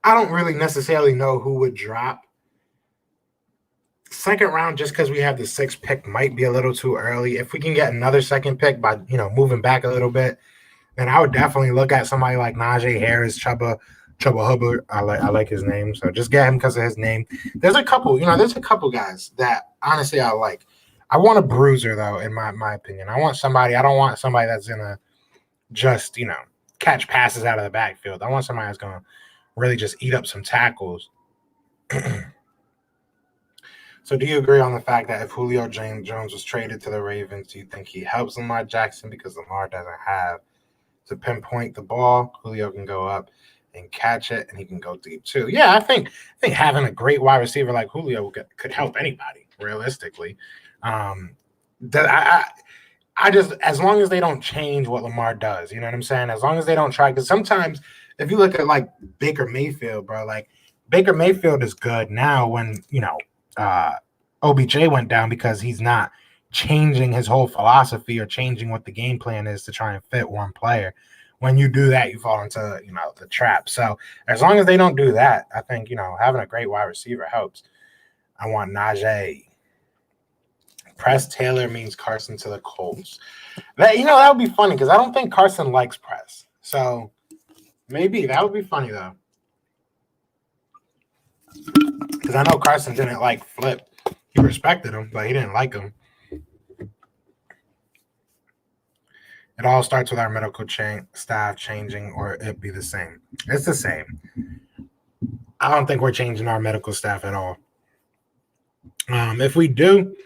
I don't really necessarily know who would drop. Second round, just because we have the sixth pick, might be a little too early. If we can get another second pick by moving back a little bit, then I would definitely look at somebody like Najee Harris, Chuba Hubbard. I like his name, so just get him because of his name. There's a couple, guys that honestly I like. I want a bruiser though, in my opinion. I don't want somebody that's gonna just catch passes out of the backfield. I want somebody that's gonna really just eat up some tackles. So do you agree on the fact that if Julio Jones was traded to the Ravens, do you think he helps Lamar Jackson because Lamar doesn't have to pinpoint the ball? Julio can go up and catch it, and he can go deep too. Yeah, I think having a great wide receiver like Julio could help anybody realistically. I just, as long as they don't change what Lamar does, you know what I'm saying? As long as they don't try, because sometimes if you look at like Baker Mayfield, bro, like Baker Mayfield is good now when OBJ went down because he's not changing his whole philosophy or changing what the game plan is to try and fit one player. When you do that, you fall into the trap. So as long as they don't do that, I think having a great wide receiver helps. I want Najee. Press Taylor means Carson to the Colts. That would be funny because I don't think Carson likes press. So maybe that would be funny though. Because I know Carson didn't like Flip. He respected him, but he didn't like him. It all starts with our medical staff changing, or it be the same. It's the same. I don't think we're changing our medical staff at all. If we do,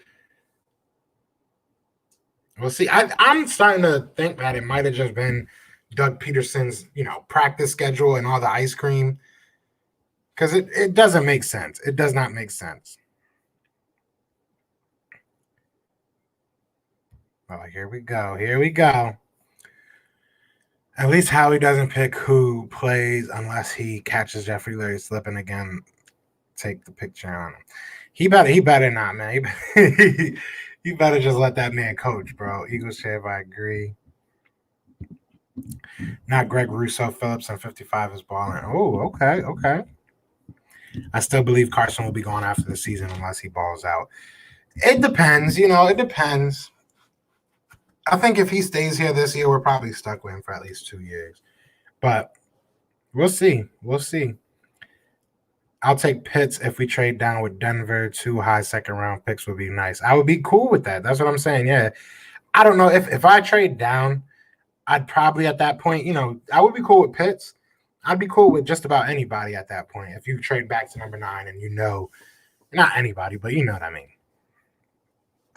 we'll see. I'm starting to think that it might have just been Doug Peterson's, practice schedule and all the ice cream. Because it doesn't make sense. It does not make sense. Oh, here we go. Here we go. At least Howie doesn't pick who plays unless he catches Jeffrey Lurie slipping again. Take the picture on him. He better not, man. He better just let that man coach, bro. Eagles chair, I agree. Not Greg Russo. Phillips and 55 is balling. Oh, okay. I still believe Carson will be gone after the season unless he balls out. It depends, it depends. I think if he stays here this year, we're probably stuck with him for at least 2 years. But we'll see. We'll see. I'll take Pitts if we trade down with Denver. 2 high second-round picks would be nice. I would be cool with that. That's what I'm saying, yeah. I don't know. If I trade down, I'd probably at that point, I would be cool with Pitts. I'd be cool with just about anybody at that point. If you trade back to number 9 and not anybody, but you know what I mean.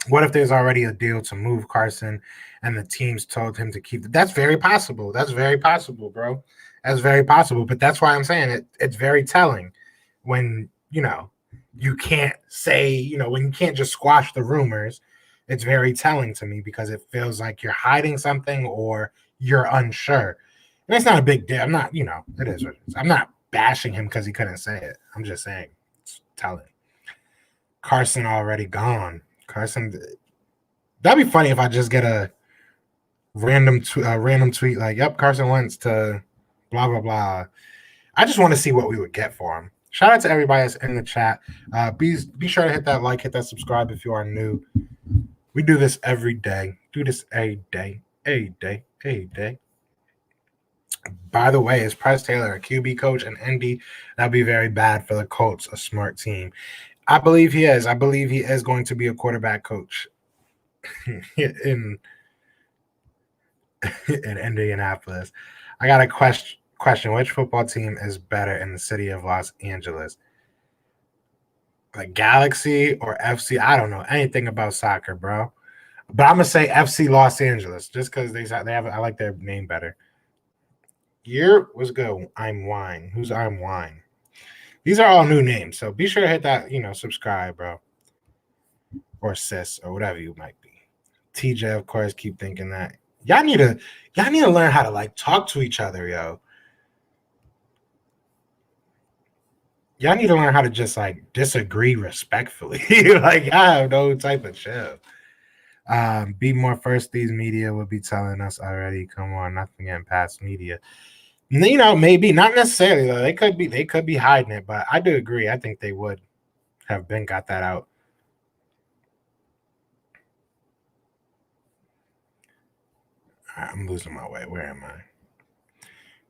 What if there's already a deal to move Carson and the teams told him to keep it? That's very possible. That's very possible, bro. That's very possible. But that's why I'm saying it's very telling when, you can't say, when you can't just squash the rumors. It's very telling to me because it feels like you're hiding something or you're unsure. And it's not a big deal. I'm not, it is what it is. I'm not bashing him because he couldn't say it. I'm just saying it's telling. Carson already gone. Carson, that'd be funny if I just get a random tweet like, "Yep, Carson Wentz to blah blah blah." I just want to see what we would get for him. Shout out to everybody that's in the chat. Be sure to hit that like, hit that subscribe if you are new. We do this every day. Do this a day. By the way, is Press Taylor a QB coach in Indy? That'd be very bad for the Colts, a smart team. I believe he is. I believe he is going to be a quarterback coach in Indianapolis. I got a question. Which football team is better in the city of Los Angeles? Like Galaxy or FC? I don't know anything about soccer, bro. But I'm going to say FC Los Angeles just because they have. I like their name better. What's good? I'm Wine. Who's I'm Wine? These are all new names, so be sure to hit that, subscribe, bro. Or sis, or whatever you might be. TJ, of course, keep thinking that. Y'all need to learn how to talk to each other, yo. Y'all need to learn how to just disagree respectfully. I have no type of chill. Be more first. These media would be telling us already. Come on, nothing getting past media. You know, maybe not necessarily though. They could be hiding it, but I do agree. I think they would have been got that out. I'm losing my way. Where am I?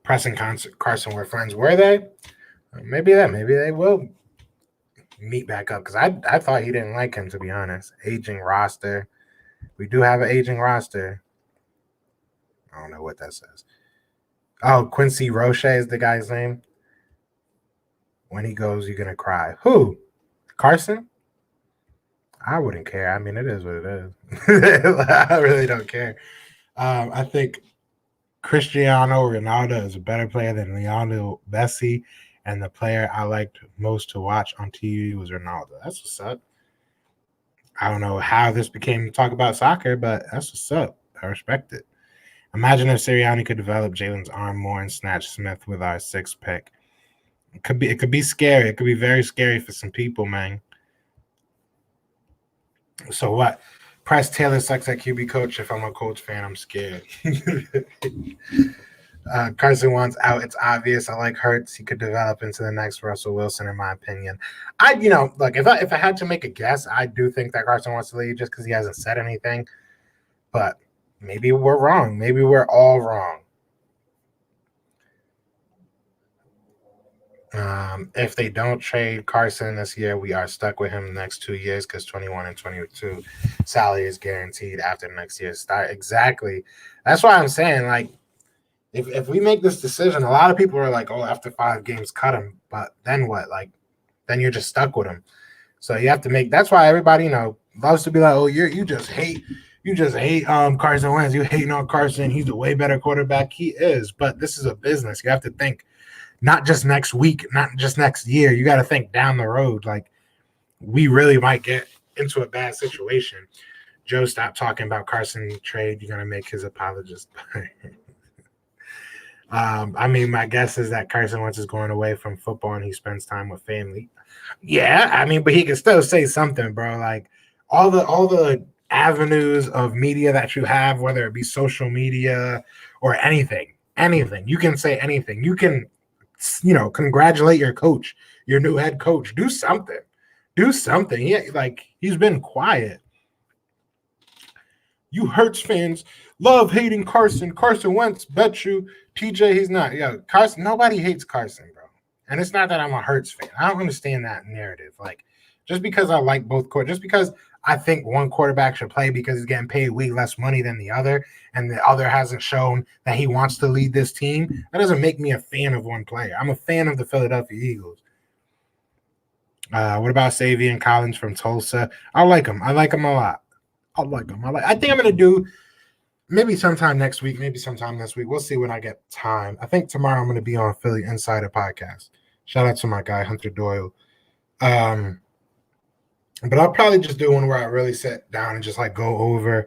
Pressing Carson were friends. Were they? Maybe they will meet back up because I thought he didn't like him, to be honest. Aging roster. We do have an aging roster. I don't know what that says. Oh, Quincy Roche is the guy's name. When he goes, you're gonna cry. Who? Carson? I wouldn't care. I mean, it is what it is. I really don't care. I think Cristiano Ronaldo is a better player than Lionel Messi, and the player I liked most to watch on TV was Ronaldo. That's what's up. I don't know how this became talk about soccer, but that's what's up. I respect it. Imagine if Sirianni could develop Jalen's arm more and snatch Smith with our 6th pick. It could be scary. It could be very scary for some people, man. So what? Press Taylor sucks at QB coach. If I'm a Colts fan, I'm scared. Carson Wentz out. It's obvious. I like Hurts. He could develop into the next Russell Wilson, in my opinion. If I had to make a guess, I do think that Carson wants to leave just because he hasn't said anything. But maybe we're wrong. Maybe we're all wrong. If they don't trade Carson this year, we are stuck with him the next 2 years because 21 and 22 salary is guaranteed after the next year start. Exactly. That's why I'm saying, like, if we make this decision, a lot of people are like, oh, after 5 games, cut him. But then what? Like, then you're just stuck with him. So you have to make – that's why everybody, loves to be like, oh, you just hate Carson Wentz. You hating on Carson. He's a way better quarterback. He is. But this is a business. You have to think – not just next week, not just next year. You got to think down the road. Like, we really might get into a bad situation. Joe, stop talking about Carson trade. You're going to make his apologist. I mean, my guess is that Carson Wentz is going away from football and he spends time with family. Yeah, I mean, but he can still say something, bro. Like, all the avenues of media that you have, whether it be social media or anything, you can say anything. You can congratulate your coach, your new head coach. Do something. Yeah, like, he's been quiet. You Hurts fans love hating Carson. Carson Wentz, bet you. TJ, he's not. Yeah, Carson. Nobody hates Carson, bro. And it's not that I'm a Hurts fan. I don't understand that narrative. Like, just because I like both just because I think one quarterback should play because he's getting paid way less money than the other, and the other hasn't shown that he wants to lead this team, that doesn't make me a fan of one player. I'm a fan of the Philadelphia Eagles. What about Savion Collins from Tulsa? I like him. I like him a lot. I think I'm going to do maybe sometime next week, maybe sometime this week. We'll see when I get time. I think tomorrow I'm going to be on Philly Insider Podcast. Shout out to my guy, Hunter Doyle. But I'll probably just do one where I really sit down and just like go over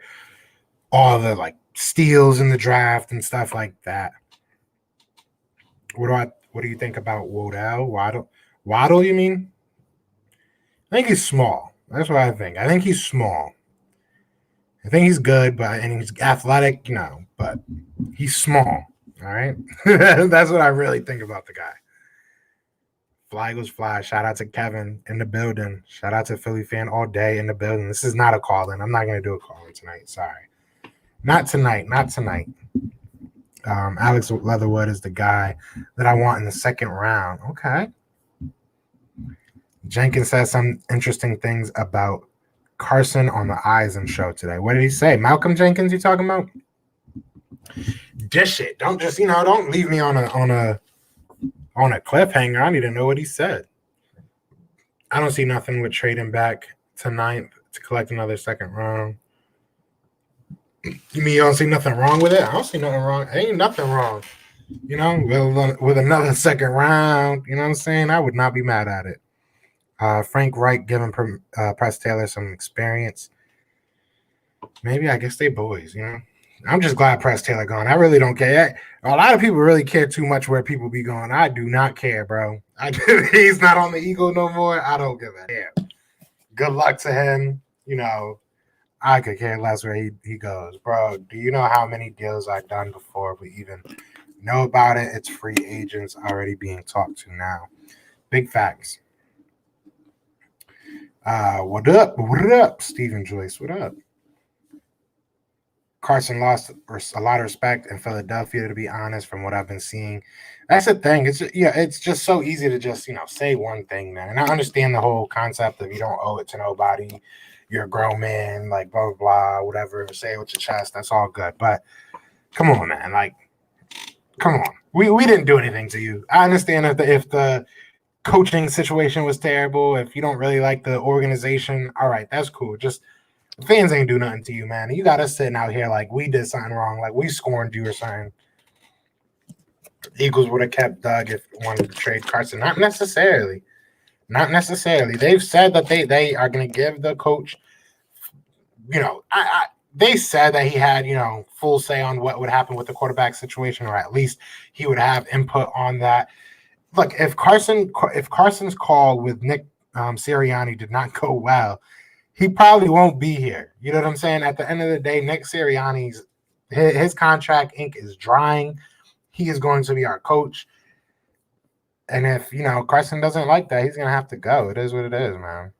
all the like steals in the draft and stuff like that. What do you think about Waddle? Waddle, you mean? I think he's small. That's what I think. I think he's small. I think he's good, and he's athletic, but he's small. All right. That's what I really think about the guy. Fly goes fly. Shout out to Kevin in the building. Shout out to Philly fan all day in the building. This is not a call-in. I'm not going to do a call-in tonight. Sorry. Not tonight. Alex Leatherwood is the guy that I want in the 2nd round. Okay. Jenkins says some interesting things about Carson on the Eisen show today. What did he say? Malcolm Jenkins you talking about? Dish it. Don't just, don't leave me on a cliffhanger. I need to know what he said. I don't see nothing with trading back to 9th to collect another 2nd round. You mean you don't see nothing wrong with it? I don't see nothing wrong. Ain't nothing wrong. With another 2nd round, you know what I'm saying? I would not be mad at it. Frank Wright giving Press Taylor some experience. Maybe, I guess they boys, I'm just glad Press Taylor gone. I really don't care. A lot of people really care too much where people be going. I do not care, bro. He's not on the Eagle no more. I don't give a damn. Good luck to him. I could care less where he goes. Bro, do you know how many deals I've done before we even know about it. It's free agents already being talked to now. Big facts. What up? What up, Stephen Joyce? What up? Carson lost a lot of respect in Philadelphia, to be honest, from what I've been seeing. That's the thing. It's just so easy to just say one thing, man. And I understand the whole concept of you don't owe it to nobody. You're a grown man, like blah blah blah, whatever. Say it with your chest. That's all good. But come on, man. Like, come on. We didn't do anything to you. I understand if the coaching situation was terrible, if you don't really like the organization, all right, that's cool. Just fans ain't do nothing to you, man. You got us sitting out here like we did something wrong, like we scorned you or something. Eagles would have kept Doug if wanted to trade Carson. Not necessarily. Not necessarily. They've said that they are going to give the coach, they said that he had, full say on what would happen with the quarterback situation, or at least he would have input on that. Look, if Carson's call with Nick Sirianni did not go well, he probably won't be here. You know what I'm saying? At the end of the day, Nick Sirianni's his contract ink is drying. He is going to be our coach. And if, Carson doesn't like that, he's going to have to go. It is what it is, man.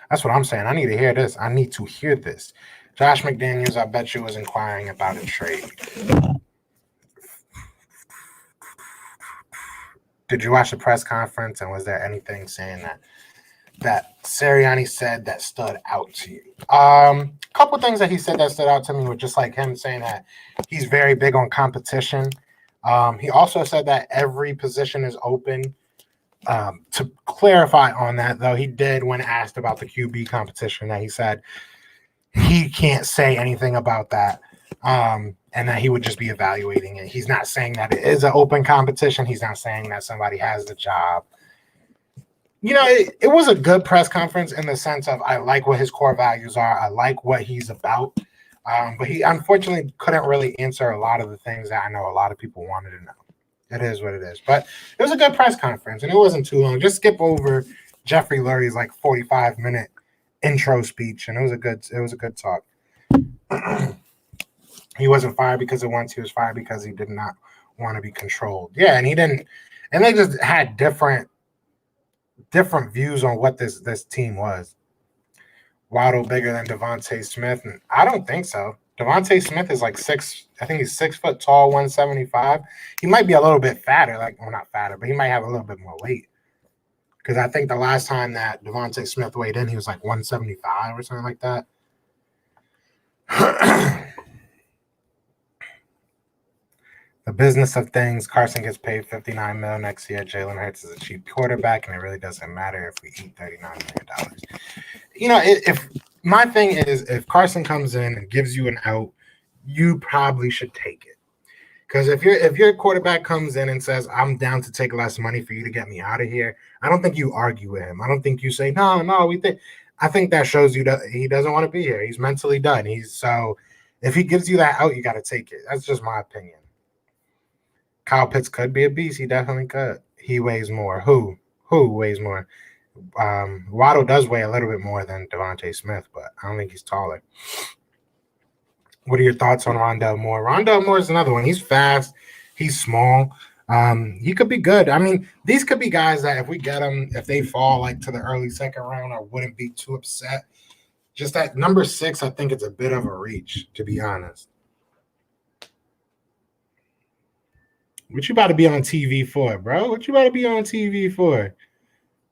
That's what I'm saying. I need to hear this. I need to hear this. Josh McDaniels, I bet you, was inquiring about a trade. Did you watch the press conference, and was there anything saying that Sirianni said that stood out to you? A couple things that he said that stood out to me were just like him saying that he's very big on competition. He also said that every position is open. To clarify on that, though, he did, when asked about the QB competition, that he said he can't say anything about that. And that he would just be evaluating it. He's not saying that it is an open competition. He's not saying that somebody has the job. It was a good press conference in the sense of I like what his core values are. I like what he's about. But he unfortunately couldn't really answer a lot of the things that I know a lot of people wanted to know. It is what it is. But it was a good press conference, and it wasn't too long. Just skip over Jeffrey Lurie's 45-minute intro speech, and it was a good talk. He wasn't fired because of Wentz. He was fired because he did not want to be controlled. Yeah, and he didn't. And they just had different views on what this team was. Waddle bigger than Devontae Smith? And I don't think so. Devontae Smith is 6. I think he's 6 foot tall, 175. He might be a little bit fatter, not fatter, but he might have a little bit more weight. Because I think the last time that Devontae Smith weighed in, he was 175 or something like that. The business of things, Carson gets paid $59 million next year. Jalen Hurts is a cheap quarterback, and it really doesn't matter if we eat $39 million. If my thing is, if Carson comes in and gives you an out, you probably should take it. Because if your quarterback comes in and says, I'm down to take less money for you to get me out of here, I don't think you argue with him. I don't think you say, no, we think. I think that shows you that he doesn't want to be here. He's mentally done. So if he gives you that out, you got to take it. That's just my opinion. Kyle Pitts could be a beast. He definitely could. He weighs more. Who weighs more? Waddle does weigh a little bit more than Devontae Smith, but I don't think he's taller. What are your thoughts on Rondale Moore? Rondale Moore is another one. He's fast. He's small. He could be good. I mean, these could be guys that if we get them, if they fall to the early second round, I wouldn't be too upset. Just that number 6, I think it's a bit of a reach, to be honest. What you about to be on TV for, bro? What you about to be on TV for?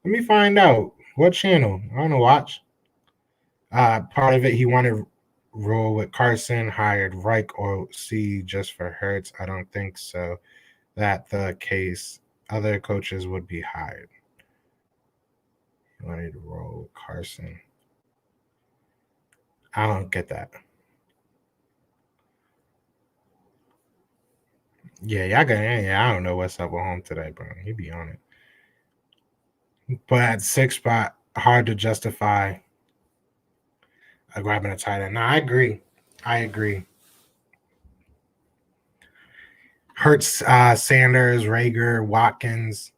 Let me find out. What channel? I want to watch. Part of it, he wanted to roll with Carson, hired Reich or C just for Hurts. I don't think so. That the case. Other coaches would be hired. He wanted to roll with Carson. I don't get that. Yeah, I don't know what's up with home today, bro. He be on it. But at 6 spot, hard to justify grabbing a tight end. No, I agree. Hurts, Sanders, Rager, Watkins,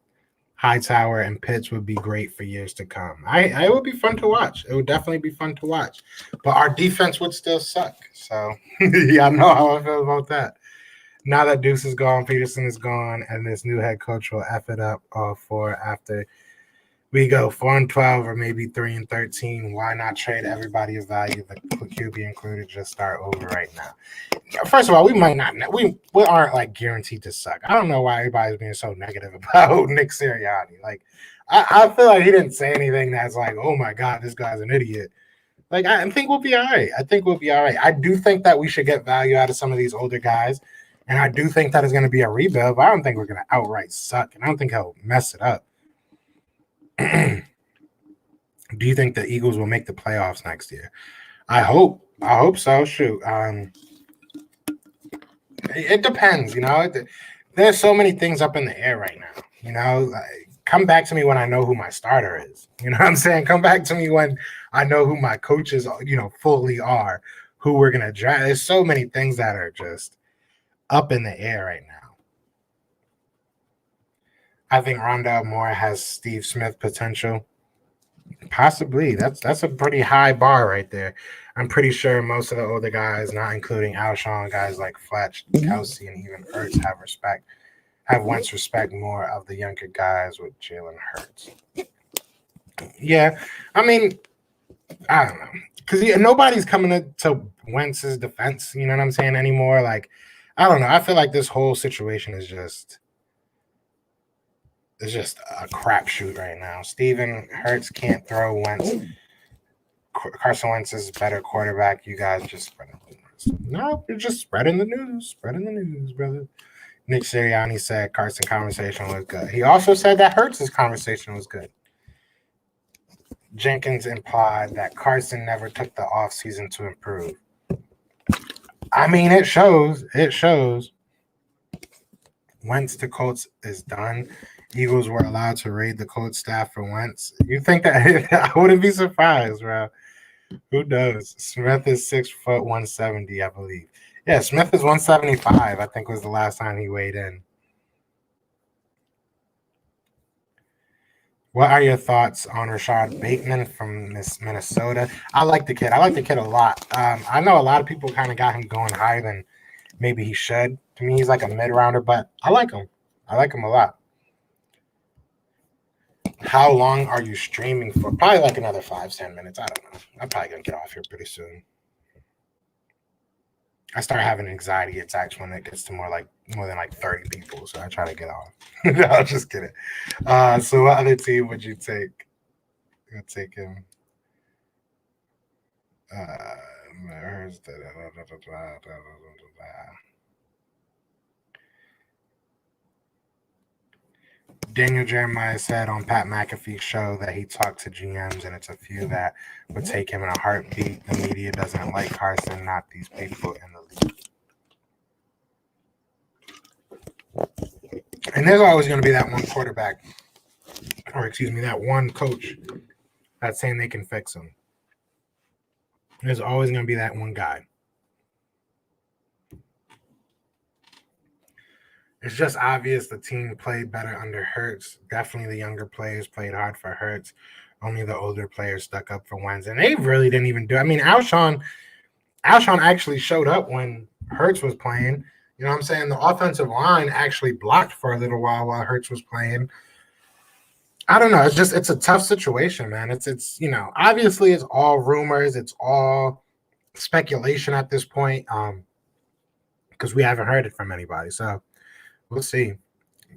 Hightower and Pitts would be great for years to come. It would be fun to watch. It would definitely be fun to watch. But our defense would still suck. So yeah, I know how I feel about that. Now that Deuce is gone, Peterson is gone, and this new head coach will F it up for after we go 4-12 or maybe 3-13. Why not trade everybody of value, the QB included, just start over right now? First of all, we might not. We aren't like guaranteed to suck. I don't know why everybody's being so negative about Nick Sirianni. Like, I feel like he didn't say anything that's like, oh my God, this guy's an idiot. Like, I think we'll be all right. I do think that we should get value out of some of these older guys. And I do think that is going to be a rebuild, but I don't think we're going to outright suck. And I don't think he'll mess it up. Do you think the Eagles will make the playoffs next year? I hope so. Shoot. It depends, There's so many things up in the air right now, come back to me when I know who my starter is. You know what I'm saying? Come back to me when I know who my coaches, fully are, who we're going to draft. There's so many things that are just up in the air right now. I think Rondale Moore has Steve Smith potential. Possibly. That's a pretty high bar right there. I'm pretty sure most of the older guys, not including Alshon, guys like Fletch, Kelsey, and even Hurts have Wentz respect more of the younger guys with Jalen Hurts. Yeah, I mean, I don't know. Because nobody's coming to Wentz's defense, you know what I'm saying, anymore. Like, I don't know. I feel like this whole situation is just a crapshoot right now. Steven Hurts can't throw Wentz. Carson Wentz is a better quarterback. You guys just spreading the news. No, you're just spreading the news. Spreading the news, brother. Nick Sirianni said Carson's conversation was good. He also said that Hurts' conversation was good. Jenkins implied that Carson never took the offseason to improve. I mean, it shows. It shows. Wentz to Colts is done. Eagles were allowed to raid the Colts staff for Wentz. You think that? I wouldn't be surprised, bro. Who knows? Smith is 6 foot 170, I believe. Yeah, Smith is 175, I think was the last time he weighed in. What are your thoughts on Rashad Bateman from Minnesota? I like the kid. I like the kid a lot. I know a lot of people kind of got him going higher than maybe he should. To me, he's like a mid-rounder, but I like him. I like him a lot. How long are you streaming for? Probably like another 5-10 minutes. I don't know. I'm probably going to get off here pretty soon. I start having anxiety attacks when it gets to more than 30 people, so I try to get off. No, I'm just kidding. So what other team would you take? I'll take him. Daniel Jeremiah said on Pat McAfee's show that he talked to GMs, and it's a few that would take him in a heartbeat. The media doesn't like Carson, not these people in the league. And there's always going to be that one quarterback, that one coach that's saying they can fix him. There's always going to be that one guy. It's just obvious the team played better under Hurts. Definitely the younger players played hard for Hurts. Only the older players stuck up for Wentz. And they really didn't even do it. I mean, Alshon actually showed up when Hurts was playing. You know what I'm saying? The offensive line actually blocked for a little while Hurts was playing. I don't know. It's a tough situation, man. It's obviously it's all rumors. It's all speculation at this point because we haven't heard it from anybody. So we'll see.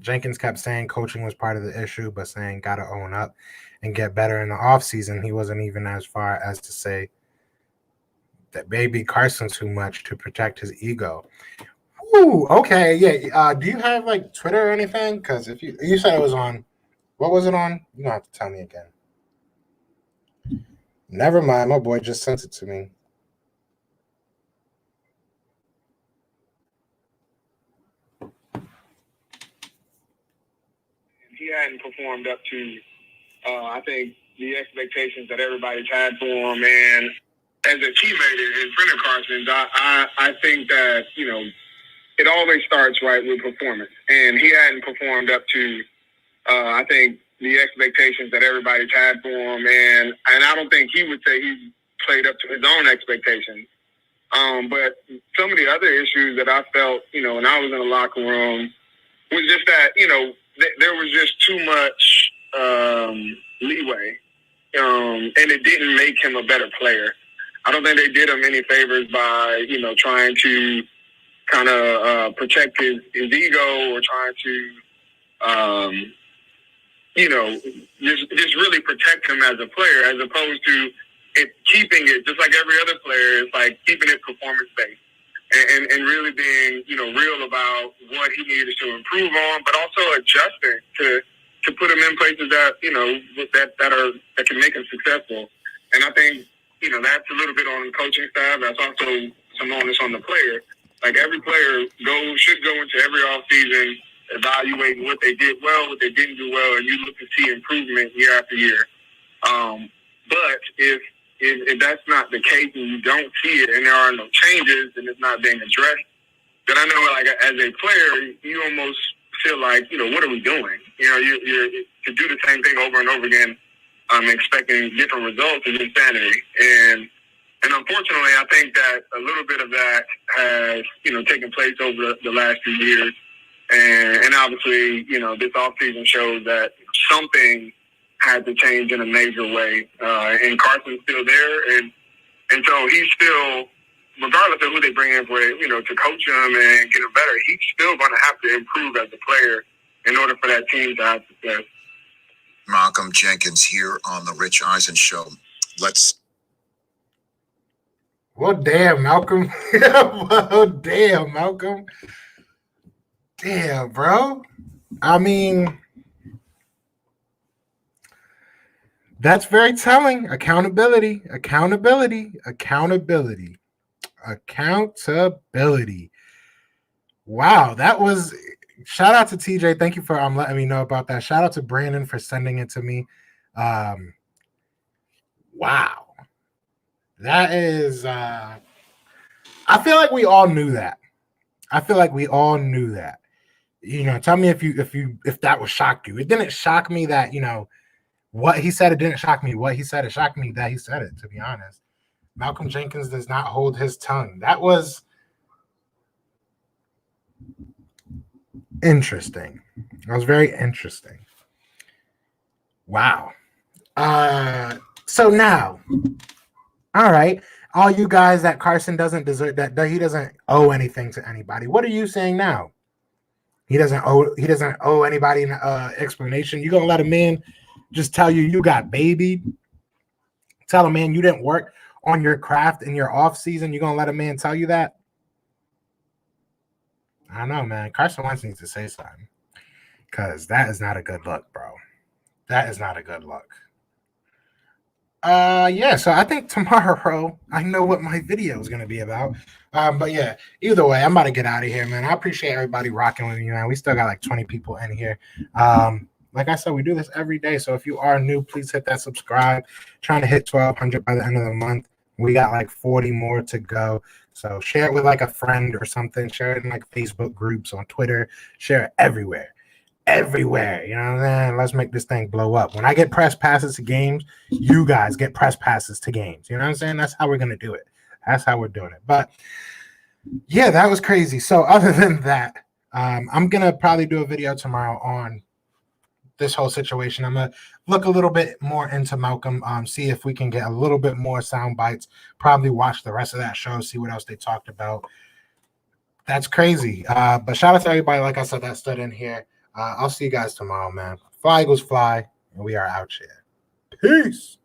Jenkins kept saying coaching was part of the issue, but saying got to own up and get better in the offseason. He wasn't even as far as to say that maybe Carson too much to protect his ego. Ooh, okay, yeah. Do you have Twitter or anything? Because if you said it was on, what was it on? You don't have to tell me again. Never mind, my boy just sent it to me. He hadn't performed up to, I think, the expectations that everybody's had for him. And as a teammate and friend of Carson's, I think that, it always starts right with performance. And he hadn't performed up to I think the expectations that everybody's had for him, and I don't think he would say he's played up to his own expectations. But some of the other issues that I felt, when I was in the locker room was just that, there was just too much leeway, and it didn't make him a better player. I don't think they did him any favors by, trying to kind of protect his ego or trying to, just really protect him as a player, as opposed to keeping it just like every other player. It's like keeping it performance based and really being real about what he needed to improve on, but also adjusting to put him in places that that can make him successful. And I think that's a little bit on the coaching staff. That's also some onus on the player. Like every player should go into every offseason evaluating what they did well, what they didn't do well, and you look to see improvement year after year. But if that's not the case and you don't see it and there are no changes and it's not being addressed, then I know, like, as a player, you almost feel like, what are we doing? You're to do the same thing over and over again, expecting different results is insanity. And unfortunately, I think that a little bit of that has, taken place over the last few years. And obviously, this offseason shows that something had to change in a major way. And Carson's still there. And so he's still, regardless of who they bring in for, to coach him and get him better, he's still going to have to improve as a player in order for that team to have success. Malcolm Jenkins here on the Rich Eisen Show. Well, damn, Malcolm. Well, damn, Malcolm. Damn, bro. I mean, that's very telling. Accountability. Wow, that was. Shout out to TJ. Thank you for letting me know about that. Shout out to Brandon for sending it to me. Wow, that is. I feel like we all knew that. Tell me if that would shock you. It didn't shock me that what he said. It didn't shock me what he said. It shocked me that he said it. To be honest, Malcolm Jenkins does not hold his tongue. That was interesting. That was very interesting. Wow. So now, all right, all you guys that Carson doesn't deserve, that he doesn't owe anything to anybody. What are you saying now? He doesn't owe anybody an explanation. You gonna let a man just tell you got babied? Tell a man you didn't work on your craft in your off season? You gonna let a man tell you that? I don't know, man. Carson Wentz needs to say something, because that is not a good look, bro. That is not a good look. Yeah, so I think tomorrow I know what my video is going to be about. But yeah, either way, I'm about to get out of here, man. I appreciate everybody rocking with me, man. We still got like 20 people in here. Like I said, we do this every day. So if you are new, please hit that subscribe. Trying to hit 1,200 by the end of the month. We got like 40 more to go. So share it with like a friend or something. Share it in like Facebook groups, on Twitter. Share it everywhere. Everywhere, you know what I'm saying? Let's make this thing blow up. When I get press passes to games, you guys get press passes to games. You know what I'm saying? That's how we're gonna do it. That's how we're doing it. But yeah, that was crazy. So other than that, I'm gonna probably do a video tomorrow on this whole situation. I'm gonna look a little bit more into Malcolm, see if we can get a little bit more sound bites. Probably watch the rest of that show, see what else they talked about. That's crazy. But shout out to everybody, like I said, that stood in here. I'll see you guys tomorrow, man. Fly Eagles fly, and we are out here. Peace.